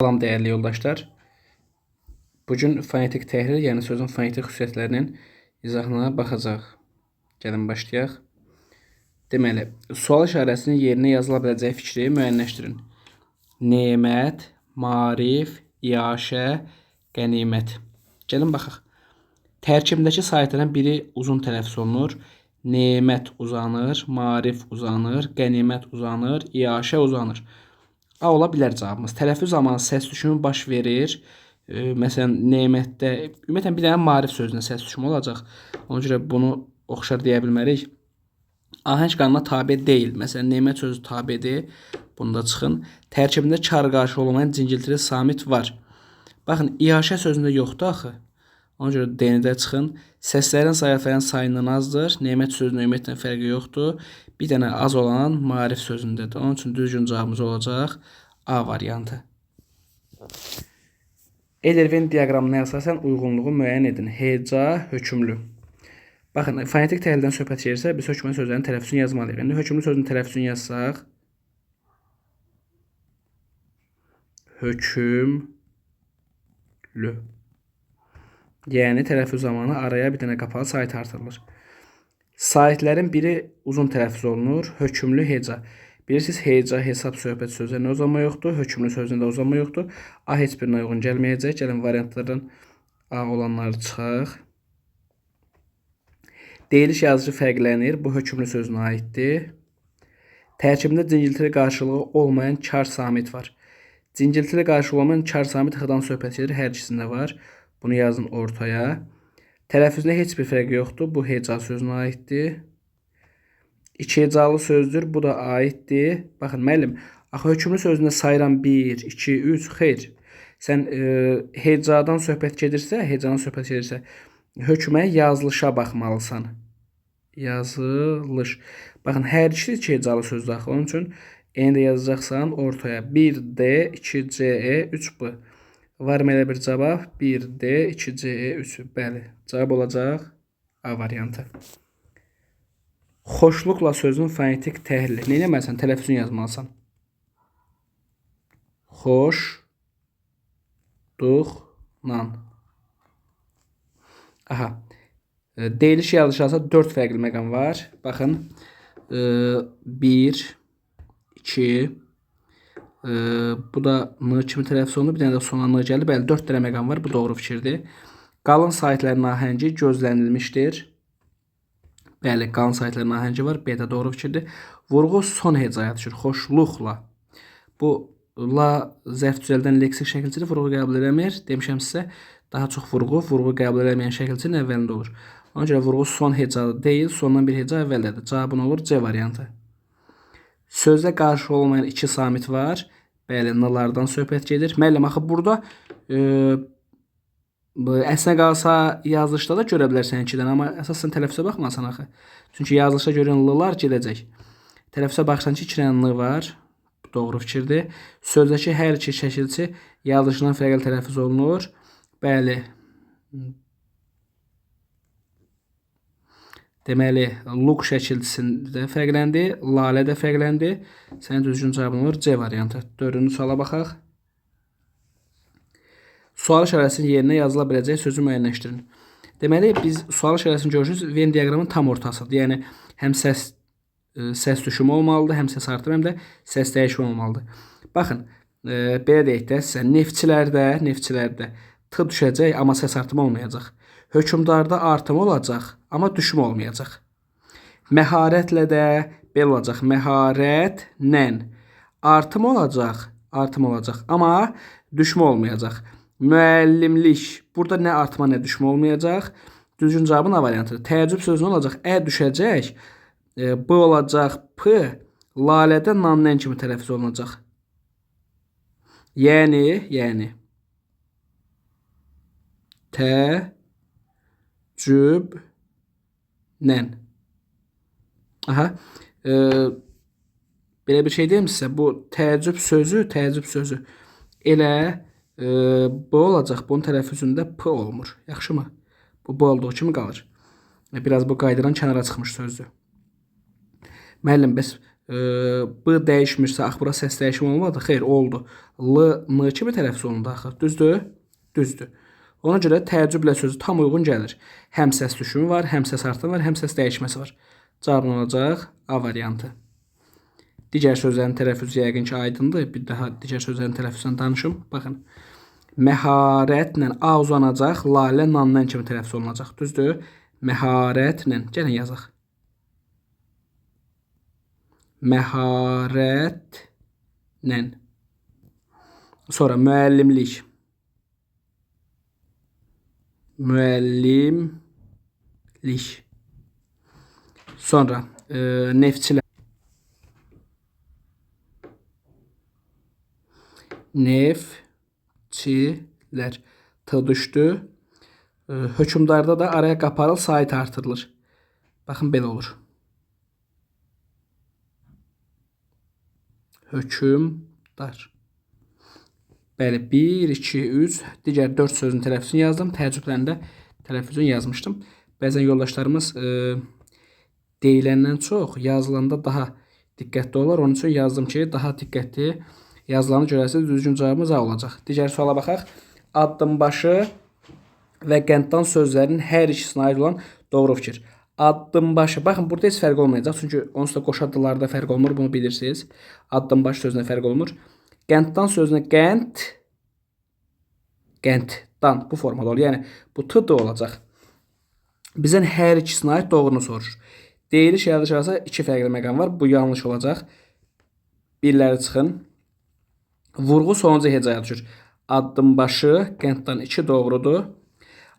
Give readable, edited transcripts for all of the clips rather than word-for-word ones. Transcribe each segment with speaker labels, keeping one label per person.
Speaker 1: Salam değerli yoldaşlar. Bugün fonetik təhlil, yəni sözün fonetik xüsusiyyətlərinin izahına baxacaq. Gəlin başlayaq. Deməli, sual işarəsinin yerinə yazıla biləcək fikri müəyyənləşdirin. Nemət, marif, yaşə, qənimət. Gəlin baxaq. Tərkibindəki saytların biri uzun tələffüz olunur. Nemət uzanır, marif uzanır, qənimət uzanır, yaşə uzanır. A ola bilər cavabımız. Tələffüz zamanı səs düşümü baş verir. Məsələn, nemətdə, ümumiyyətlə bir dənə marif sözünə səs düşümü olacaq. Ona görə bunu oxşar deyə bilmərik. Ahəng qanuna tabe deyil. Məsələn, nemət sözü tabedir. Bunda çıxın. Tərkibində kar qarşı olmayan cingiltili samit var. Baxın, iaşə sözündə yoxdur axı. Ona görə D-də çıxın. Səslərin sayıfların sayından azdır. Nemət sözünün ümumiyyətlə fərqi yoxdur. Bir dənə az olan marif sözündədir. Onun üçün düzgün cavabımız olacaq A variantı. Edelven diaqramına əsasən uyğunluğu müəyyən edin. Heca, hökümlü. Baxın, fonetik təhlildən söhbət gedirsə, biz hökümlü sözlərin tələffüzünü yazmalıyıq. İndi hökümlü sözün tələffüzünü yazsaq, hökümlü. Yəni tələffüz zamanı araya bir dənə qapalı sayt artırılır. Saytlərin biri uzun tələffüz olunur. Hökümlü heca. Bilirsiniz, heca, hesab, söhbət sözlərində uzanma yoxdur. Hökümlü sözlərində uzanma yoxdur. A heç birinə uyğun gəlməyəcək. Gəlin variantlardan A olanları çıxaq. Deyiliş yazıcı fərqlənir. Bu hökümlü sözünə aiddir. Tərkibində cingiltili qarşılığı olmayan kar samit var. Cingiltili qarşılığı olmayan kar samit x-dan söhbət gedir. Hər ikisində var. Bunu yazın ortaya. Tələffüzdə heç bir fərqi yoxdur. Bu heca sözünə aiddir. İki hecalı sözdür. Bu da aiddir. Baxın, müəllim, axı hökümlü sözündə sayıram 1, 2, 3, xeyr. Sən hecadan söhbət gedirsə, hökmə yazılışa baxmalısan. Yazılış. Baxın, hər ikisi iki hecalı sözdür axı. Onun üçün N-də yazacaqsan ortaya 1D, 2CE, 3B. Var mı elə bir cavab? 1D, 2CE, 3. Bəli, cavab olacaq A variantı. Xoşluqla sözün fonetik təhlili. Nə etməlisən? Tələffüzünü yazmalısan. Xoşluqla. Aha. Deyiliş yazılışa 4 fərqli məqam var. Baxın. 1, 2, bu da N kimi tələffüz olunur. Bir dənə də sona N gəlir. Bəli, 4 dənə məqam var. Bu doğru fikirdir. Qalın saytların ahəngi gözlənilmişdir. Bəli, qalın saytların ahəngi var. B də doğru fikirdir. Vurğu son hecaya düşür. Xoşluqla. Bu la zərf düzəldən leksik şəkilçidir. Vurğu qəbul eləmir. Demişəm sizə, daha çox vurğu qəbul eləməyən şəkilçinin əvvəlində olur. Ona görə vurğu son hecalı deyil, sondan bir heca əvvəldədir. Cavabın olur C variantı. Sözdə qarşı olmayan iki samit var. Bəli, n-lardan söhbət gedir. Müəllim, axı burada əsnə qalsa yazılışda da görə bilərsən 2-dən, amma əsasən tələffüzə baxmasan axı. Çünki yazılışa görə n-lar gedəcək. Tələffüzə baxsan ki, 2 dənə n var. Doğru fikirdir. Sözdəki hər iki şəkilçi yazılışından fərqli tələffüz olunur. Bəli. Deməli, Luq şəkilçisində fərqləndi, Lalə də fərqləndi. Sənin düzgün cavabın olur C variantı. 4-cü suala baxaq. Sual işarəsinin yerinə yazıla biləcək sözü müəyyənləşdirin. Deməli, biz sual işarəsini görürsünüz, Venn diaqramın tam ortasıdır. Yəni, həm səs düşümü olmalıdır, həm səs artırım, həm də səs dəyişimi olmalıdır. Baxın, belə deyək də, sizə neftçilərdə T düşəcək, amma səs artımı olmayacaq. Hökümdarda artım olacaq, amma düşüm olmayacaq. Məharətlə də belə olacaq. Məharətlə artım olacaq, amma düşmə olmayacaq. Müəllimlik. Burada nə artma, nə düşmə olmayacaq. Düzgün cavabın A variantıdır. Təəccüb sözü olacaq? Ə düşəcək. B olacaq P. Lalədə nan-nən kimi tələffüz olunacaq. Yəni. Təəccüblə. Aha. Belə bir şey deyim sizə. Bu təəccüb sözü elə bu olacaq. Bunun tələffüzündə P olmur. Yaxşımı? Bu olduğu kimi qalır. Biraz bu qaydadan kənara çıxmış sözdür. Müəllim, bəs B dəyişmirsə, ax bura səs dəyişimi olmadı. Xeyr, oldu. L, n kimi tələffüz olundu axı. Düzdür? Düzdür. Ona görə təəccüblə sözü tam uyğun gəlir. Həm səs düşümü var, həm səs artımı var, həm səs dəyişməsi var. Cavabın olacaq A variantı. Digər sözlərin tələffüzü yəqin ki, aydındır. Bir daha digər sözlərin tələffüzündən danışım. Baxın. Məharətlə A uzanacaq, lalə nandan kimi tələffüz olunacaq. Düzdür? Məharətlə. Gəlin yazaq. Məharətlə. Sonra müəllimlik. Müəllimlik. Sonra neftçilər. Neftçilər. T düşdü. Hökümdarda da araya qaparıl sayt artırılır. Baxın belə olur. Hökümdar. Bəli, 1, 2, 3, digər 4 sözün tələffüzünü yazdım. Təəccüblərində tələffüzünü yazmışdım. Bəzən yoldaşlarımız deyiləndən çox yazılanda daha diqqətli olur. Onun üçün yazdım ki, daha diqqətli yazılanı görəsiniz. Düzgün cavabımız A olacaq. Digər suala baxaq. Addımbaşı və qənddan sözlərinin hər ikisinə aid olan doğru fikir. Addımbaşı. Baxın, burada heç fərq olmayacaq. Çünki onsuz da qoş adlarda fərq olmur. Bunu bilirsiniz. Addımbaşı sözünə fərq olmur. Qənddan sözünə qənd, qənddan bu formada olur. Yəni, bu t da olacaq. Bizdən hər ikisinə aid doğrunu soruşur. Deyiliş yazılışarsa 2 fərqli məqam var. Bu yanlış olacaq. Birləri çıxın. Vurğu sonuncu hecaya düşür. Addımbaşı qənddan 2 doğrudur.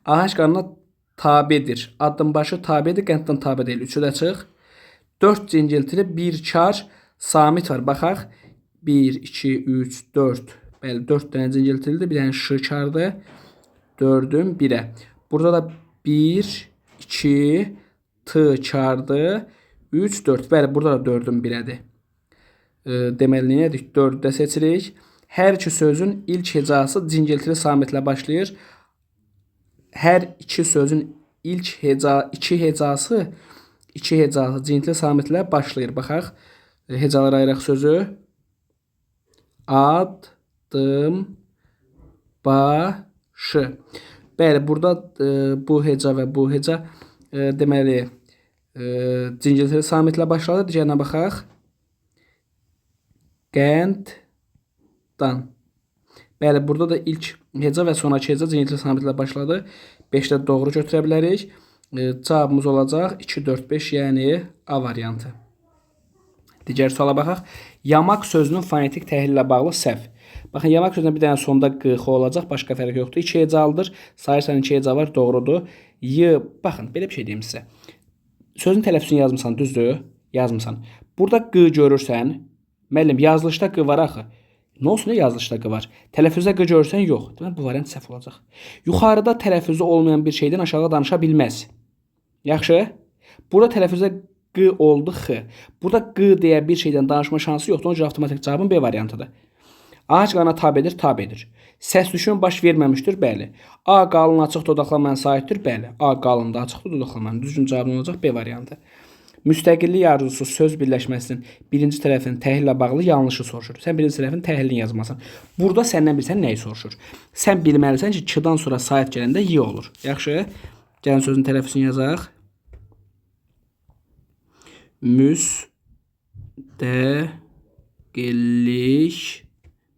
Speaker 1: Ahəng qanuna tabidir. Addımbaşı tabidir, qənddan tabi deyil. 3'ü də çıx. 4 cingiltili bir kar samit var. Baxaq. 1, 2, 3, 4. Bəli, 4 dənə cingiltilidir. Bir dənə şıkardır. 4'ün 1'ə. Burada da 1, 2, t kardır. 3, 4. Bəli, burada da 4'ün 1'ədir. Deməli, nədir? 4'ü də seçirik. Hər iki sözün ilk hecası cingiltili samitlə başlayır. Hər iki sözün ilk iki hecası cingiltili samitlə başlayır. Baxaq. Hecalara ayıraq sözü. Addım başı. Bəli, burada bu heca və bu heca deməli cingiltili samitlə başladı. Digərinə baxaq. Qənddan. Bəli, burada da ilk heca və sonraki heca cingiltili samitlə başladı. 5'də doğru götürə bilərik. Cavabımız olacaq 2, 4, 5, yəni A variantı. Digər suala baxaq. Yamaq sözünün fonetik təhlili ilə bağlı səhv. Baxın, yamaq sözünün bir dənə sonda qx olacaq, başqa fərq yoxdur. 2 hecalıdır. Sayırsan 2 heca var, doğrudur. Y, baxın, belə bir şey deyim sizə. Sözün tələffüzünü yazmısan, düzdür? Yazmısan. Burada q görürsən, müəllim, yazılışda q var axı. Nə olsun da yazılışda q var? Tələffüzdə q görürsən, yox. Demək, bu variant səhv olacaq. Yuxarıda tələffüzü olmayan bir şeydən aşağıda danışa bilməz. Yaxşı? Burada tələffüzdə q oldu x. Burada q deyə bir şeydən danışma şansı yoxdur. Onun üçün avtomatik cavabın B variantıdır. Ağac qanuna tabidir, tabidir. Səs düşümü baş verməmişdir, bəli. A qalın açıq dodaqlanmanın aiddir, bəli. A qalın da açıq dodaqlanmanın. Düzgün cavabın olacaq B variantı. Müstəqillik arzusu söz birləşməsinin birinci tərəfinin təhlili ilə bağlı yanlışı soruşur. Sən birinci tərəfin təhlilini yazmasan. Burada səndən bilsən nəyi soruşur? Sən bilməlisən ki, 2-dan sonra sayt gələndə y olur. Yaxşı? Gəlin sözün tələffüzünü yazaq.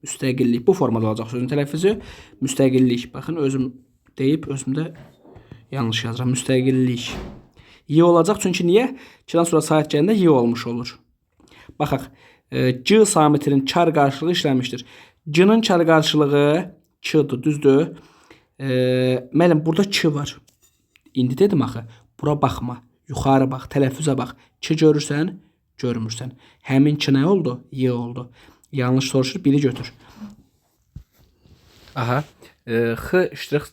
Speaker 1: Müstəqillik. Bu formada olacaq sözün tələffüzü. Müstəqillik. Baxın, özüm deyib, özümdə yanlış yazıram. Müstəqillik. Y olacaq. Çünki niyə? 2-dan sonra sayt gələndə y olmuş olur. Baxaq. C samitinin kar qarşılığı işlənmişdir. C-nin kar qarşılığı k-dır, düzdür? Müəllim, burada k var. İndi dedim axı. Bura baxma. Yuxarı bax, tələffüzə bax. K görürsən, görmürsən. Həmin k nə oldu? Y oldu. Yanlış soruşur, biri götür. Aha. X iştirak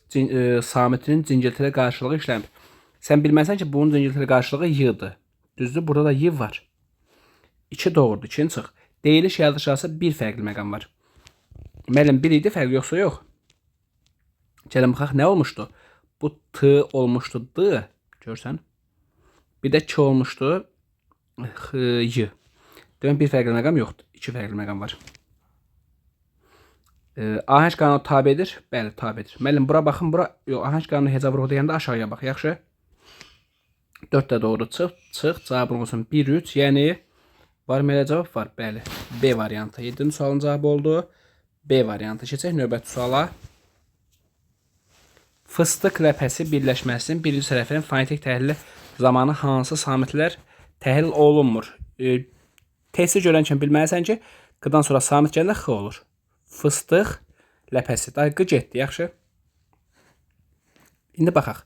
Speaker 1: samitinin cingiltili qarşılığı işlənmir. Sən bilməsən ki, bunun cingiltili qarşılığı y-dır. Düzdür? Burada da y var. 2 doğrudur. 2-ni çıx. Deyiliş yazılışarsa bir fərqli məqam var. Müəllim, bir idi, fərq yoxsa yox. Gəlin baxaq, nə olmuşdu? Bu t olmuşdu d. Görsən? Bir də k olmuşdu y. Demək bir fərqli məqam yoxdur. İki fərqli məqam var. Ahəng qanunu tabedir. Bəli, tabedir. Müəllim bura baxın, bura yox, ahəng qanunu hecab ruhu deyəndə aşağıya bax, yaxşı? 4 də doğru çıx. Cavabın olsun 1 3. Yəni var mı elə cavab var? Bəli. B variantı. 7-ci sualın cavabı oldu. B variantı. Keçək növbəti suala. Fıstıq ləpəsi birləşməsinin birinci tərəfinin fonetik təhlili zamanı hansı samitlər təhlil olunmur? Testi görən kimi bilməlisən ki, qıdan sonra samit gələndə x olur. Fıstıq ləpəsi. Daha q getdi, yaxşı? İndi baxaq.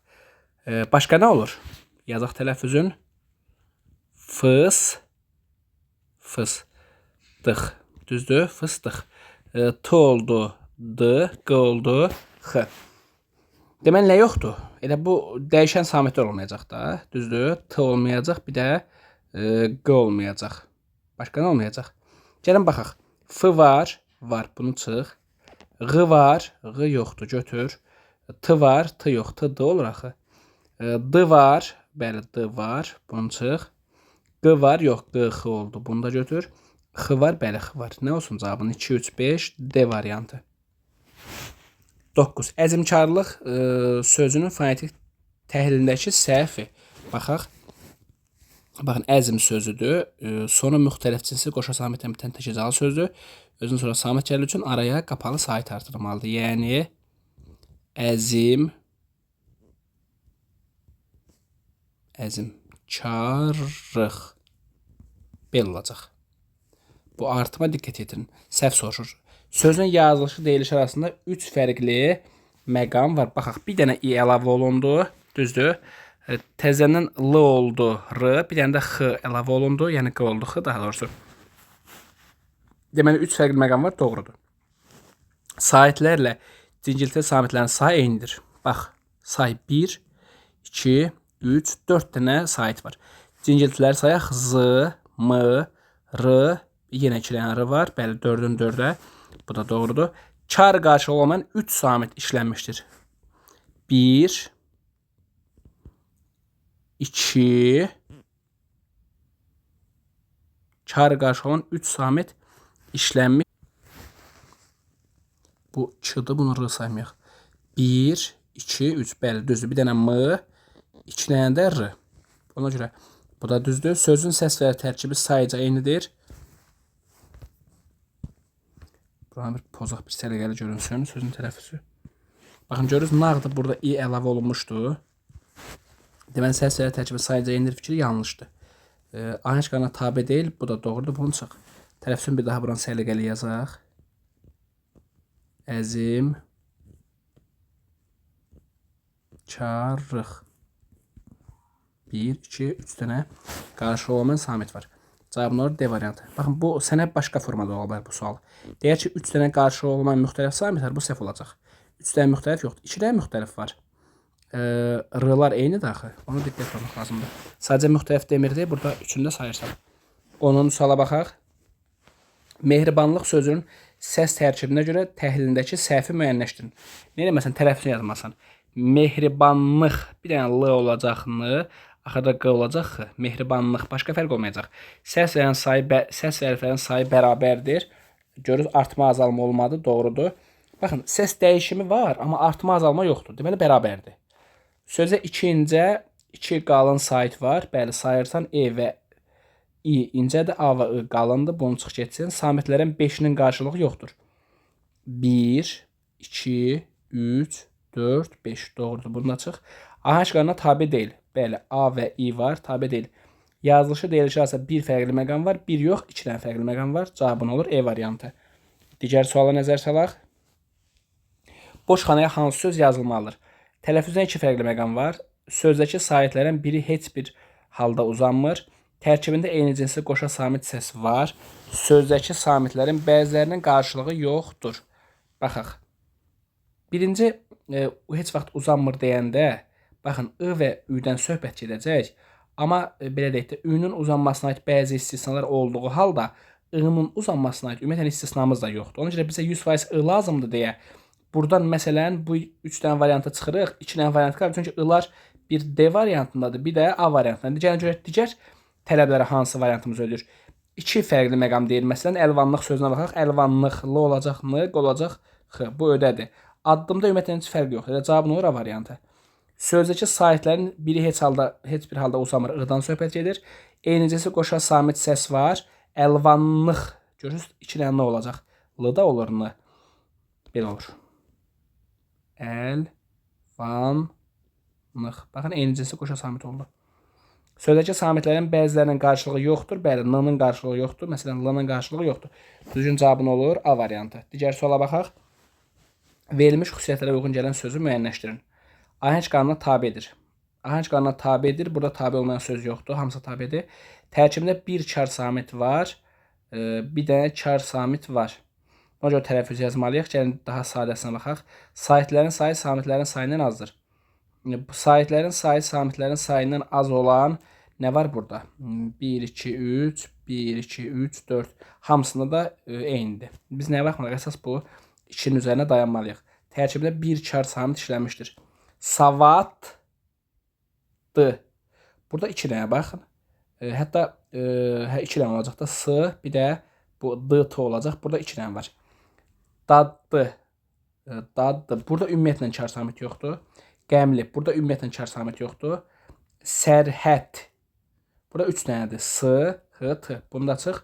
Speaker 1: Başqa nə olur? Yazaq tələffüzün. Fıstıq. Düzdür? Fıstıq. T oldu D, Q oldu X. Deməli, nə yoxdur? Elə bu dəyişən samitlər olmayacaq da. Düzdür? T olmayacaq, bir də Q olmayacaq. Başqa nə olmayacaq? Gəlin baxaq. F var, bunu çıx. Q var, Q yoxdur, götür. T var, T yox, T D olur axı. D var, bəli, D var, bunu çıx. Q var, yox, Q X oldu, bunu da götür. X var, bəli, X var. Nə olsun cavabın? 2, 3, 5, D variantı. 9. Əzmkarlıq sözünün fonetik təhlilindəki səhvi. Baxaq. Baxın, əzm sözüdür. Sonra müxtəlif cinsi qoşa samitlə bitən təkcəzalı sözdür. Özün sonra samit gəlir üçün araya qapalı sait artırılmalıdır. Yəni, əzmkarlıq. Belə olacaq. Bu artıma diqqət edin. Səhv soruşur. Sözün yazılışı deyiliş arasında 3 fərqli məqam var. Baxaq, bir dənə i əlavə olundu. Düzdür? Təzədən l oldu r. Bir dənə də x əlavə olundu. Yəni q oldu x daha doğrusu. Deməli 3 fərqli məqam var. Doğrudur. Saitlərlə cingiltili samitlərin sayı eynidir. Bax, say 1, 2, 3, 4 dənə sait var. Cingiltilər sayaq z, m, r, yenə 2 dənə r var. Bəli, 4-ün 4-ə. Bu da doğrudur. Kar qarşılığı olmayan 3 samit işlənmişdir. 1, 2, kar qarşılığı olan 3 samit işlənmiş. Bu 2-dir, bunu r saymayaq. 1, 2, 3, bəli, düzdür. Bir dənə m, 2 dənə də r. Ona görə bu da düzdür. Sözün səs və tərkibi sayıca eynidir. Buranı bir pozaq, bir səliqəli görünsün sözün tələffüzü. Baxın, görürsünüz, nağdı burada i əlavə olunmuşdu. Deməli, səs və tərkibi sayıca eynidir fikri yanlışdır. Ahəng qanuna tabe deyil, bu da doğrudur, bunu çıx. Tələffüzün bir daha buranı səliqəli yazaq. Əzmkarlıq. 1, 2, 3 dənə qarşı olmayan samit var. Cavabın olur D variantı. Baxın, bu sənə başqa formada ola bilər bu sual. Deyək ki, 3 dənə qarşı olmayan müxtəlif samitlər, bu səhv olacaq. 3 dənə müxtəlif yoxdur. 2 dənə müxtəlif var. R-lar eynidir axı. Onu diqqət olmaq lazımdır. Sadəcə müxtəlif demirdi, burada 3-ünü də sayırsan. 10-cu suala baxaq. Mehribanlıq sözünün səs tərkibinə görə təhlilindəki səhvi müəyyənləşdirin. Nə deməsən, tələffüzünü yazmasan. Mehribanlıq, bir dənə l olacaqını, axırda q olacaq x. Mehribanlıq, başqa fərq olmayacaq. Səs hərflərin sayı bərabərdir. Görürüz, artma azalma olmadı, doğrudur. Baxın, səs dəyişimi var, amma artma azalma yoxdur. Deməli, bərabərdir. Sözə 2 incə, 2 qalın sait var. Bəli, sayırsan e və i incədir, a və i qalındır. Bunu çıx getsin. Samitlərin 5-nin qarşılığı yoxdur. 1, 2, 3, 4, 5. Doğrudur, bundan çıx. Ahəng qanuna tabe deyil. Bəli, a və i var, tabe deyil. Yazılışı deyilişi arasında bir fərqli məqam var, bir yox, 2 dənə fərqli məqam var. Cavabın olur E variantı. Digər suala nəzər salaq. Boş xanaya hansı söz yazılmalıdır? Tələffüzdə 2 fərqli məqam var. Sözdəki saitlərin biri heç bir halda uzanmır. Tərkibində eyni cinsi qoşa samit səs var. Sözdəki samitlərin bəzilərinin qarşılığı yoxdur. Baxaq. Birinci, heç vaxt uzanmır deyəndə, baxın, I və Ü-dən söhbət gedəcək. Amma belə deyək də, Ü-nün uzanmasına aid bəzi istisnalar olduğu halda, I-nın uzanmasına aid ümumiyyətlə istisnamız da yoxdur. Ona görə bizə 100% I lazımdır deyə, buradan məsələn bu 3 dənə variantı çıxırıq, 2 dənə variantı qalır. Çünki I-lar bir D variantındadır, bir də A variantındadır. Gəlin görək digər tələblərə hansı variantımız ödür. İki fərqli məqam deyir. Məsələn, əlvanlıq sözünə baxaq. Əlvanlıq l olacaq n, olacaq x. Bu ödədir. Addımda ümumiyyətlə heç fərq yoxdur. Elə cavabın olur A variantı. Sözdəki sahitlərin biri heç bir halda uzamır. I-dan söhbət gedir. Eynicəsi qoşa samit səs var. Əlvanlıq. Görürsünüz, iki dənə n olacaq. L-da olur n. Belə olur. Əlvanlıq. Baxın, eynicəsi qoşa samit oldu. Sözdəki samitlərin bəzilərinin qarşılığı yoxdur. Bəli, n-nın qarşılığı yoxdur. Məsələn, l-nın qarşılığı yoxdur. Düzgün cavabın olur A variantı. Digər suala baxaq. Verilmiş xüsusiyyətlərə uyğun gələn sözü müəyyənləşdirin. Ahəng qanuna tabedir. Ahəng qanuna tabedir. Burada tabe olmayan söz yoxdur. Hamısı tabedir. Tərkibində bir kar samit var. Bir dənə kar samit var. Ona görə tələffüz yazmalıyıq. Gəlin daha sadəsinə baxaq. Sahitlərin sayı samitlərin sayından azdır. Sahitlərin sayı samitlərin sayından az olan nə var burada? 1, 2, 3, 1, 2, 3, 4. Hamısında da eynidir. Biz nəyə baxmalıyıq? Əsas bu 2-nin üzərinə dayanmalıyıq. Tərkibində bir kar samit işləmişdir. Savaddır. Burada 2 dənə baxın. Hətta 2 dənə olacaq da s, bir də bu d-t olacaq. Burada 2 dənə var. Daddı. Daddı. Burada ümumiyyətlə kar samit yoxdur. Qəmli. Burada ümumiyyətlə kar samit yoxdur. Sərhət. Burada 3 dənədir. S, h, t. Bunu da açıq.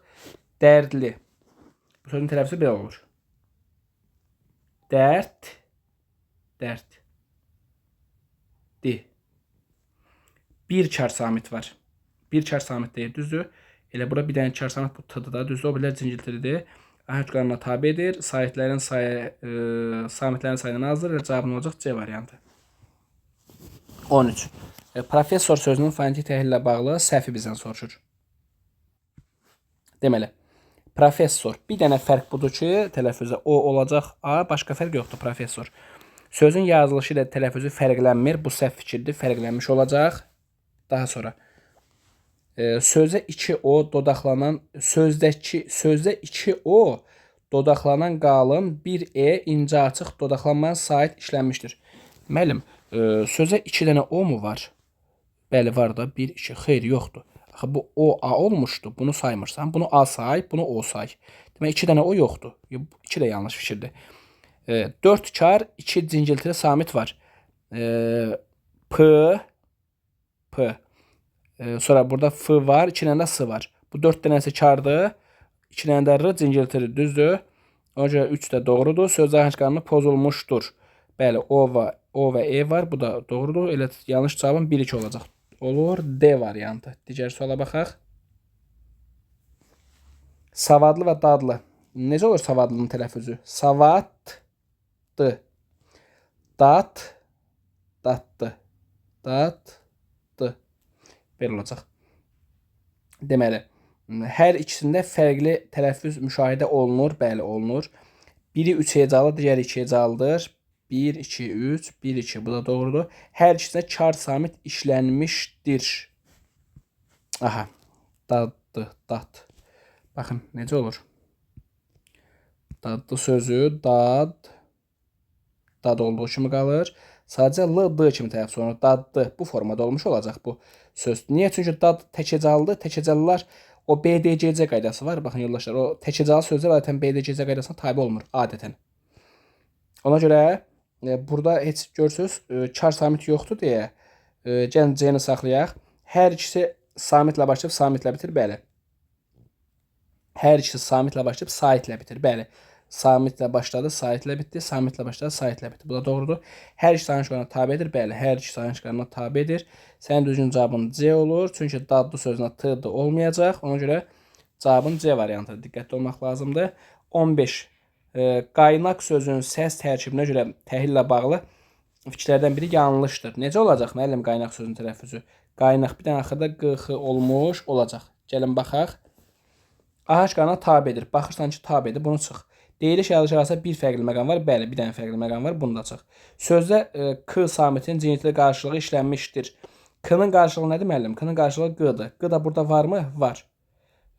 Speaker 1: Dərdli. Bu sözün tələffüzü belə olur. Dərd. Dərd. Di. Bir kar samit var. Bir kar samit deyil, düzdür. Elə bura bir dənə kar samit bu t-dır da, düzdür. O bilər cinciltilidir. Ahəng qanuna tabedir. Sahitlərin sayı, samitlərin sayından azdır. Elə cavabın olacaq C variantı. 13. Professor sözünün fonetik təhlili ilə bağlı səhvi bizdən soruşur. Deməli, professor. Bir dənə fərq budur ki, tələffüzə o olacaq A, başqa fərq yoxdur, professor. Sözün yazılışı ilə tələffüzü fərqlənmir. Bu səhv fikirdir, fərqlənmiş olacaq. Daha sonra. Sözdə 2O dodaqlanan, sözdə 2O dodaqlanan qalın 1E incə açıq dodaqlanmayan sait işlənmişdir. Müəllim, sözə 2 dənə O mu var? Bəli, var da 1, 2, xeyr, yoxdur. Axı, bu O, A olmuşdu, bunu saymırsan. Bunu A say, bunu O say. Demək, 2 dənə O yoxdur. 2 də yanlış fikirdir. 4 kar, 2 cinciltili samit var. P. Sonra burada F var, 2 dənə də S var. Bu 4 dənəsi kardır. 2 dənə də R cinciltili, düzdür. Ona görə 3 də doğrudur. Söz ahəng qanunu pozulmuşdur. Bəli, O və E var. Bu da doğrudur. Elə yanlış cavabın 1-2 olacaq. Olur. D variantı. Digər suala baxaq. Savadlı və dadlı. Necə olur savadlının tələffüzü? Savaddı. Dad. Daddı. Daddı. Belə olacaq. Deməli, hər ikisində fərqli tələffüz müşahidə olunur. Bəli, olunur. Biri 3 hecalı, digəri 2 hecalıdır. 1, 2, 3, 1, 2. Bu da doğrudur. Hər ikisində kar samit işlənmişdir. Aha. Daddı, dad. Baxın, necə olur? Daddı sözü, dad olduğu kimi qalır. Sadəcə L, D kimi tələffüz olunur. Daddı. Bu formada olmuş olacaq bu söz. Niyə? Çünki dad təkəcaldır. Təkəcallar o BDCC qaydası var. Baxın yoldaşlar, o təkəcalı sözlər adətən BDCC qaydasına tabe olmur. Adətən. Ona görə burada heç görürsünüz, kar samit yoxdur deyə gəlin C-ni saxlayaq. Hər ikisi samitlə başlayıb, samitlə bitir. Bəli. Hər ikisi samitlə başlayıb, saitlə bitir. Bəli. Samitlə başladı, saitlə bitdi. Samitlə başladı, saitlə bitdi. Bu da doğrudur. Hər ikisi ahəng qanununa tabedir. Bəli, hər ikisi ahəng qanununa tabedir. Sənin düzgün cavabın C olur. Çünki dadlı sözünə T-dı olmayacaq. Ona görə cavabın C variantıdır. Diqqətli olmaq lazımdır. 15. Qaynaq sözünün səs tərkibinə görə təhlillə bağlı fikirlərdən biri yanlışdır. Necə olacaq müəllim qaynaq sözünün tələffüzü? Qaynaq bir dənə axırda q-x olmuş olacaq. Gəlin baxaq. Ahəng qanuna tabedir. Baxırsan ki, tabedir. Bunu çıx. Deyiliş yazılış arasında bir fərqli məqam var. Bəli, bir dənə fərqli məqam var. Bunu da çıx. Sözdə k samitin cinsli qarşılığı işlənmişdir. K-nın qarşılığı nədir müəllim? K-nın qarşılığı q-dır. Q da burada varmı? Var.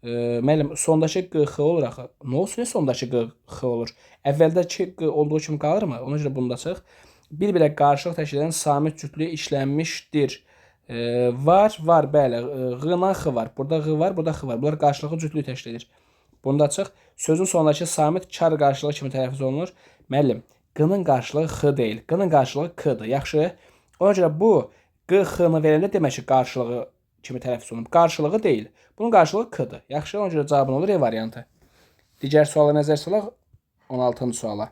Speaker 1: Müəllim, sondakı q-x olur axı. Nə olsun, sondakı q-x olur? Əvvəldəki q olduğu kimi qalırmı? Ona görə bunu da çıx. Bir-birə qarşılıq təşkil edən samit cütlüyü işlənmişdir. Var, bəli. Ğ-la x var. Burada ğ var, burada x var. Bunlar qarşılıqlı cütlük təşkil edir. Bunu da açıq. Sözün sonundakı samit kar qarşılığı kimi tələffüz olunur. Müəllim, q-nın qarşılığı x deyil. Q-nın qarşılığı k-dır. Yaxşı. Ona görə bu q x-nı verəndə demək ki, qarşılığı kimi tələffüz olunur. Qarşılığı deyil. Bunun qarşılığı k-dır. Yaxşı. Ona görə cavabın olur E variantı. Digər suala nəzər salaq. 16-cı suala.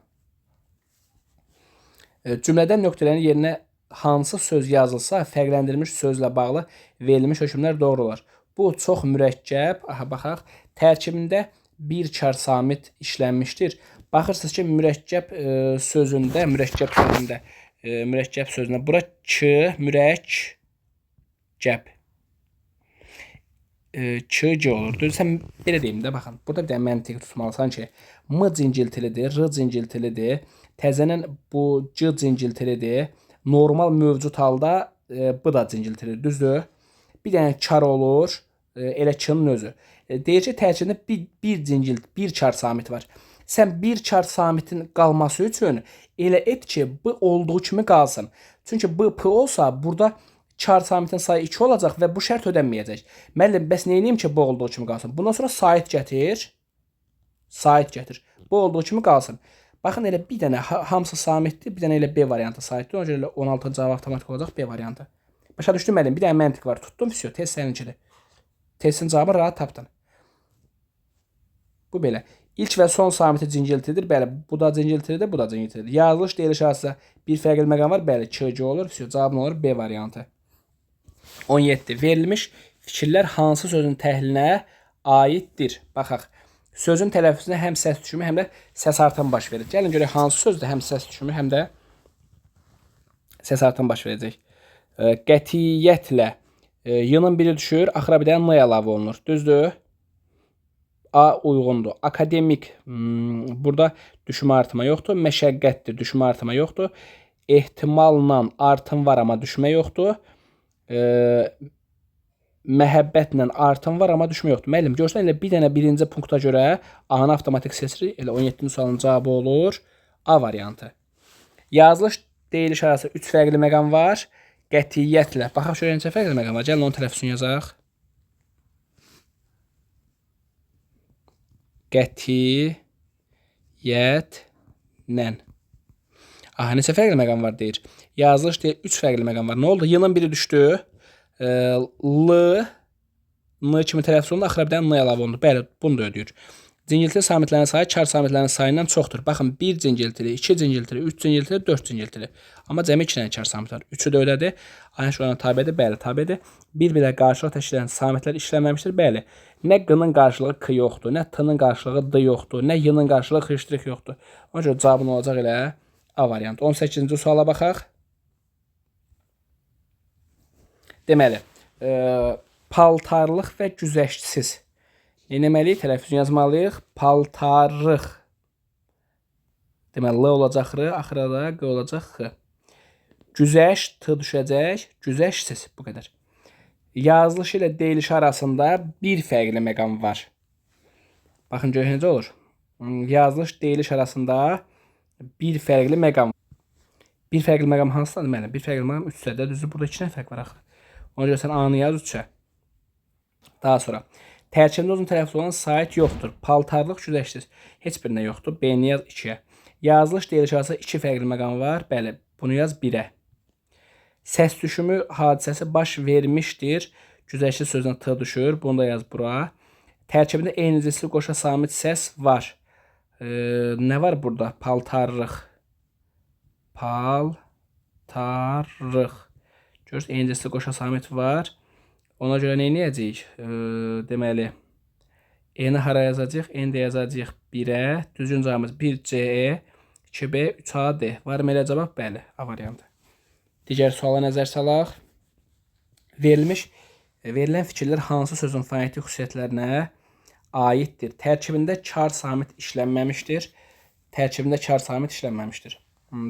Speaker 1: Cümlədən nöqtələrin yerinə hansı söz yazılsa, fərqləndirilmiş sözlə bağlı verilmiş hökmlər doğru olar. Bu çox mürəkkəb. Aha, baxaq. Tərkibində bir kar samit işlənmişdir. Baxırsınız ki, mürəkkəb sözündə, mürəkkəb sözündə bura k, mürəkkəb. K olur. Sən belə deyim də, baxın. Burada bir dənə məntiq tutmalısan ki, m cinciltilidir, r cinciltilidir. Təzədən bu c cinciltilidir. Normal mövcud halda bu da cinciltilidir. Düzdür? Bir dənə kar olur, elə k-nın özü. Deyir ki, tərkibində bir kar samit var. Sən bir kar samitin qalması üçün elə et ki, bu olduğu kimi qalsın. Çünki bu p olsa, burada kar samitin sayı 2 olacaq və bu şərt ödənməyəcək. Müəllim, bəs nə edeyim ki, bu olduğu kimi qalsın? Bundan sonra sait gətir. Sait gətir. Bu olduğu kimi qalsın. Baxın, elə bir dənə hamısı samitdir, bir dənə elə B variantı saitdir. Ona görə 16-cı cavab avtomatik olacaq B variantı. Başa düşdün müəllim? Bir dənə məntiq var. Tutdum, vəsiyo. Test səninkidir. Testin cavabı rahat tapdın. Bu belə. İlk və son samiti cinciltidir. Bəli, bu da cinciltidir, bu da cinciltidir. Yazılış deyiliş arasında bir fərqli məqam var. Bəli, k olur. Vəsiyo. Cavabın olur B variantı. 17. Verilmiş fikirlər hansı sözün təhlilinə aiddir? Baxaq. Sözün tələffüzünə həm səs düşümü, həm də səs artımı baş verir. Gəlin görək hansı sözdə həm səs düşümü, həm də səs artımı baş verəcək. Qətiyyətlə y-nın biri düşür, axıra bir dənə n əlavə olunur. Düzdür? A uyğundur. Akademik, burada düşmə artıma yoxdur. Məşəqqətdir, düşmə artıma yoxdur. Ehtimalla artım var, amma düşmə yoxdur. Məhəbbətlə artım var, amma düşmə yoxdur. Müəllim, görsən elə bir dənə birinci punkta görə A-nı avtomatik seçirik. Elə 17-ci sualın cavabı olur A variantı. Yazılış deyiliş arası 3 fərqli məqam var. Qətiyyətlə. Baxaq şöyle neçə fərqli məqam var. Gəlin onun tələffüzünü yazaq. Qətiyyətlə. Aha, neçə fərqli məqam var deyir. Yazılış deyil 3 fərqli məqam var. Nə oldu? Y-nın biri düşdü. L, n kimi tələffüz olundu, axıra bir dənə n əlavə olundu. Bəli, bunu da ödəyir. Cinciltili samitlərin sayı kar samitlərin sayından çoxdur. Baxın, 1 cinciltili, 2 cinciltili, 3 cinciltili, 4 cinciltili. Amma cəmi 2 dənə kar samit var. 3-ü də ödədi. Ayın şurana tabedir, bəli, tabedir. Bir-birə qarşılıq təşkil edən samitlər işlənməmişdir, bəli. Nə q-nın qarşılığı k yoxdur, nə t-nın qarşılığı d yoxdur, nə y-nın qarşılığı x yoxdur. Ona görə cavabın olacaq elə A variantı. 18-ci suala baxaq. Deməli, paltarlıq və güzəştsiz. Nəməliyik? Tələffüzünü yazmalıyıq. Paltarlıq. Deməli, L olacaq R, axıra da Q olacaq X. Güzəş, T düşəcək, güzəşsiz. Bu qədər. Yazılışı ilə deyiliş arasında bir fərqli məqam var. Baxın, görək necə olur. Yazılış, deyiliş arasında bir fərqli məqam var. Bir fərqli məqam hansıdır? Deməli, bir fərqli məqam 3-də. Düzdür, burada 2 dənə fərq var axı. Ona görə sən A-nı yaz 3-ə. Daha sonra. Tərkibində uzun tələffüz olan sait yoxdur. Paltarlıq, güzəşsiz. Heç birinə yoxdur. B-ni yaz 2-yə. Yazılış deyiliş arasında 2 fərqli məqam var. Bəli, bunu yaz 1-ə. Səs düşümü hadisəsi baş vermişdir. Güzəşsiz sözünə T düşür. Bunu da yaz bura. Tərkibində eyni cinsli qoşa samit səs var. Nə var burada? Paltarlıq. Paltarlıq. Görürsünüz, eyni cinsli qoşa samit var. Ona görə nə edəcəyik? Deməli, E-ni hara yazacaq? N-də yazacaq 1-ə. Düzgün cavabımız 1C, 2B, 3A-D. Var mı elə cavab? Bəli, A variantı. Digər suala nəzər salaq. Verilən fikirlər hansı sözün fonetik xüsusiyyətlərinə aiddir? Tərkibində kar samit işlənməmişdir. Tərkibində kar samit işlənməmişdir.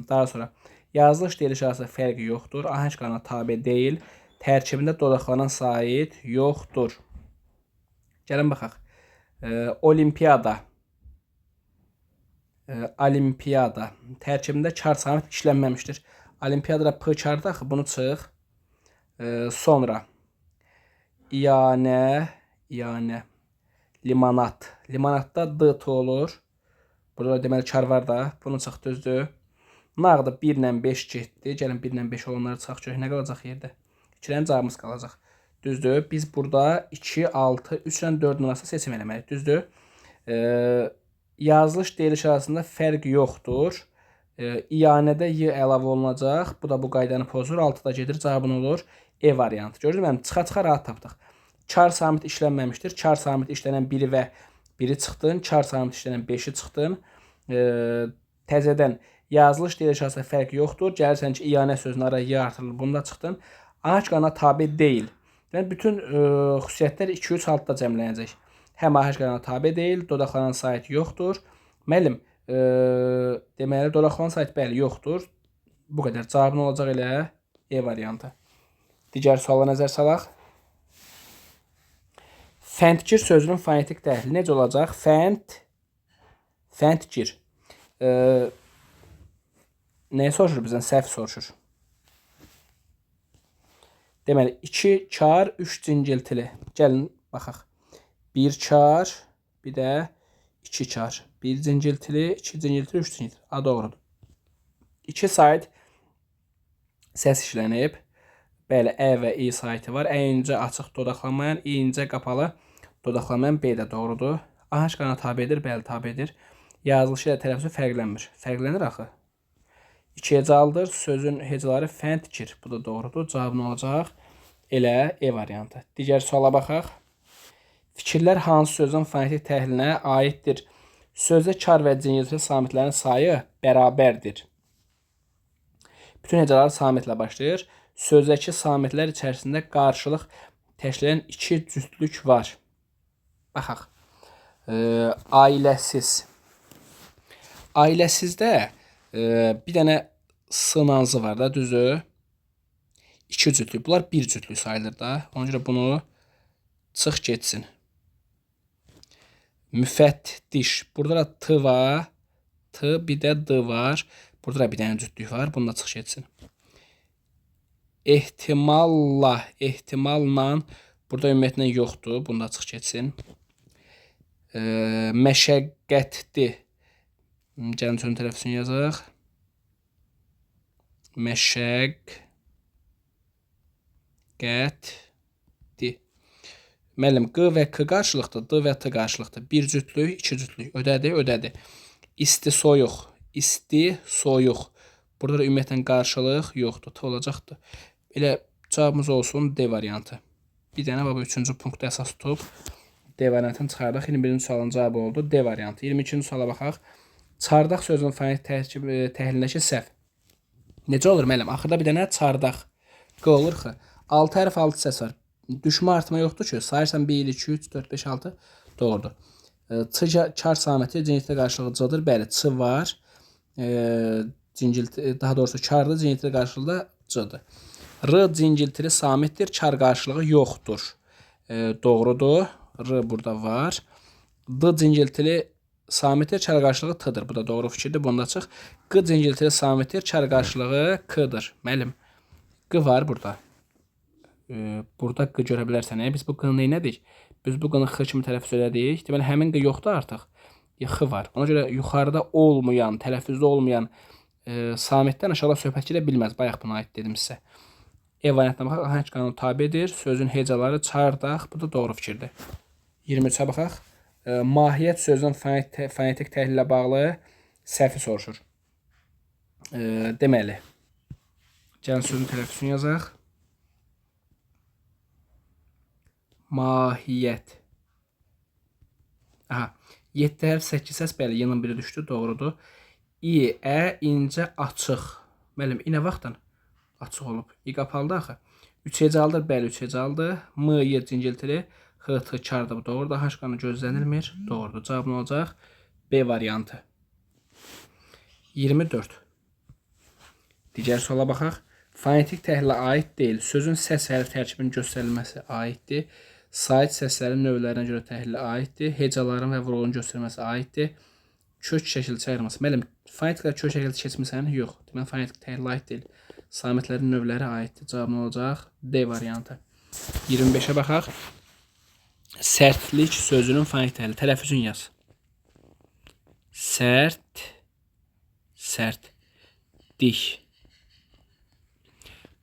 Speaker 1: Daha sonra, yazılış deyiliş arasında fərqi yoxdur. Ahəng qanuna tabe deyil. Tərkibində dodaqlanan sait yoxdur. Gəlin baxaq. Olimpiyada. Tərkibində kar samit işlənməmişdir. Olimpiyadada P kardır axı, bunu çıx. Sonra iyanə, limonat. Limonatda D T olur. Burada deməli kar var da. Bunu çıx düzdür. Nağdı 1 ilə 5 getdi. Gəlin 1 ilə 5 olanları çıxaq görək nə qalacaq yerdə. 2-lərin cavabımız qalacaq. Düzdür. Biz burada 2, 6, 3 ilə 4-ün arasında seçim eləməliyik. Düzdür. Yazılış deyiliş arasında fərq yoxdur. İyanədə Y əlavə olunacaq. Bu da bu qaydanı pozur. 6-da gedir. Cavabın olur E variantı. Gördünüz mü? Çıxa-çıxa rahat tapdıq. Kar samit işlənməmişdir. Kar samit işlənən 1-i və 1-i çıxdın. Kar samit işlənən 5-i çıxdın. Təzədən yazılış deyiliş arasında fərq yoxdur. Gəlirsən ki, iyanə sözünün araya Y artırılır. Bunda çıxdın. Ahəng qanuna tabe deyil. Yəni bütün xüsusiyyətlər 2-3 halda cəmlənəcək. Həm ahəng qanuna tabe deyil, dodaqlanan sait yoxdur. Müəllim, deməli dodaqlanan sait bəli yoxdur. Bu qədər. Cavabın olacaq elə E variantı. Digər suala nəzər salaq. Fəndgir sözünün fonetik təhlili necə olacaq? Fəndgir. Nəyi soruşur bizdən? Səhv soruşur. Deməli 2 kar, 3 cingiltili. Gəlin baxaq. 1 kar, bir də 2 kar. 1 cingiltili, 2 cingiltili, 3 cingiltili. A doğrudur. 2 sayt səs işlənib. Bəli, Ə və İ saytı var. Ə incə açıq dodaqlanmayan, İ incə qapalı dodaqlanmayan B də doğrudur. Ahəng qanuna tabedir, bəli tabedir. Yazılışı ilə tələffüzü fərqlənmir. Fərqlənir axı. 2 hecalıdır. Sözün hecaları fəndgir. Bu da doğrudur. Cavabın olacaq elə E variantı. Digər suala baxaq. Fikirlər hansı sözün fonetik təhlilinə aiddir? Sözdə kar və cingiltili samitlərin sayı bərabərdir. Bütün hecalar samitlə başlayır. Sözdəki samitlər içərisində qarşılıq təşkil edən 2 cütlük var. Baxaq. Ailəsiz. Ailəsizdə bir dənə sınazı var da, düzü. 2 cütlük. Bunlar 1 cütlük sayılır da. Ona görə bunu çıx getsin. Müfəttiş. Burada da T var. T, bir də D var. Burada da bir dənə cütlük var. Bunu da çıx getsin. Ehtimalla, ehtimalla. Burada ümumiyyətlə yoxdur. Bunu da çıx getsin. Məşəqqətli. Gəlin sözün tələffüzünü yazaq. Məşəqqətli. Müəllim, Q və K qarşılıqdır, D və T qarşılıqdır. 1 cütlük, 2 cütlük. Ödədi, ödədi. İsti, soyuq. İsti, soyuq. Burada da ümumiyyətlə qarşılıq yoxdur. T olacaqdır. Elə cavabımız olsun D variantı. Bir dənə baba 3-cü punktda əsas tutub D variantını çıxardıq. 21-ci sualın cavabı oldu D variantı. 22-ci suala baxaq. Çardaq sözünün fonetik təhlilindəki səhv. Necə olur müəllim? Axırda bir dənə çardaq Q olur ki. 6 hərf 6 səs var. Düşmə artma yoxdur ki. Sayırsan 1, 2, 3, 4, 5, 6. Doğrudur. Ç kar saməti cingiltili qarşılığı C-dır. Bəli, Ç var. Daha doğrusu kardır. Cingiltili qarşılığı C-dır. R cingiltili samitdir. Kar qarşılığı yoxdur. Doğrudur. R burada var. D cingiltili samitdir. Kar qarşılığı T'dir. Bu da doğru fikirdir. Bunda çıx. Q cingiltili samitdir. Kar qarşılığı K'dır. Müəllim. Q var burada. Burada Q görə bilərsən. Biz bu Q-nı neylədik? Biz bu Q-nı X kimi tələffüz elədik. Deməli, həmin Q yoxdur artıq. X var. Ona görə yuxarıda olmayan, tələffüzdə olmayan samitdən aşağıda söhbət gedə bilməz. Bayaq buna aid dedim sizə. E variantına baxaq. Ahəng qanunu tabedir. Sözün hecaları çardaq. Bu da doğru fikirdir. 23-ə baxaq. Mahiyyət sözünün fonetik təhlilə bağlı səhvi soruşur. Deməli, gəlin sözün tələffüzünü yazaq. Mahiyyət. Aha. 7 hərf 8 səs, bəli, yanın biri düşdü, doğrudur. İ, ə, incə, açıq. Müəllim, i nə vaxtdan açıq olub? İ qapalıdır axı. 3 hecalıdır, bəli, 3 hecalıdır. M, Y cingiltili, X, T, kardır, bu doğrudur. Ahəng qanunu gözlənilmir, doğrudur. Cavabın olacaq B variantı. 24. Digər suala baxaq. Fonetik təhlilə aid deyil. Sözün səs hərf tərkibinin göstərilməsi aiddir. Sait səslərin növlərinə görə təhlilə aiddir. Hecaların və vurğunun göstərilməsi aiddir. Kök şəkilçi ayırması. Müəllim, fonetiklə kök şəkilçi keçmirsən? Yox. Deməli, fonetik təhlilə aid deyil. samitlərin növləri aiddir. Cavab nə olacaq? D variantı. 25-ə baxaq. Sərtlik sözünün fonetik təhlili. Tələffüzün yaz. Sərt, sərt, dik.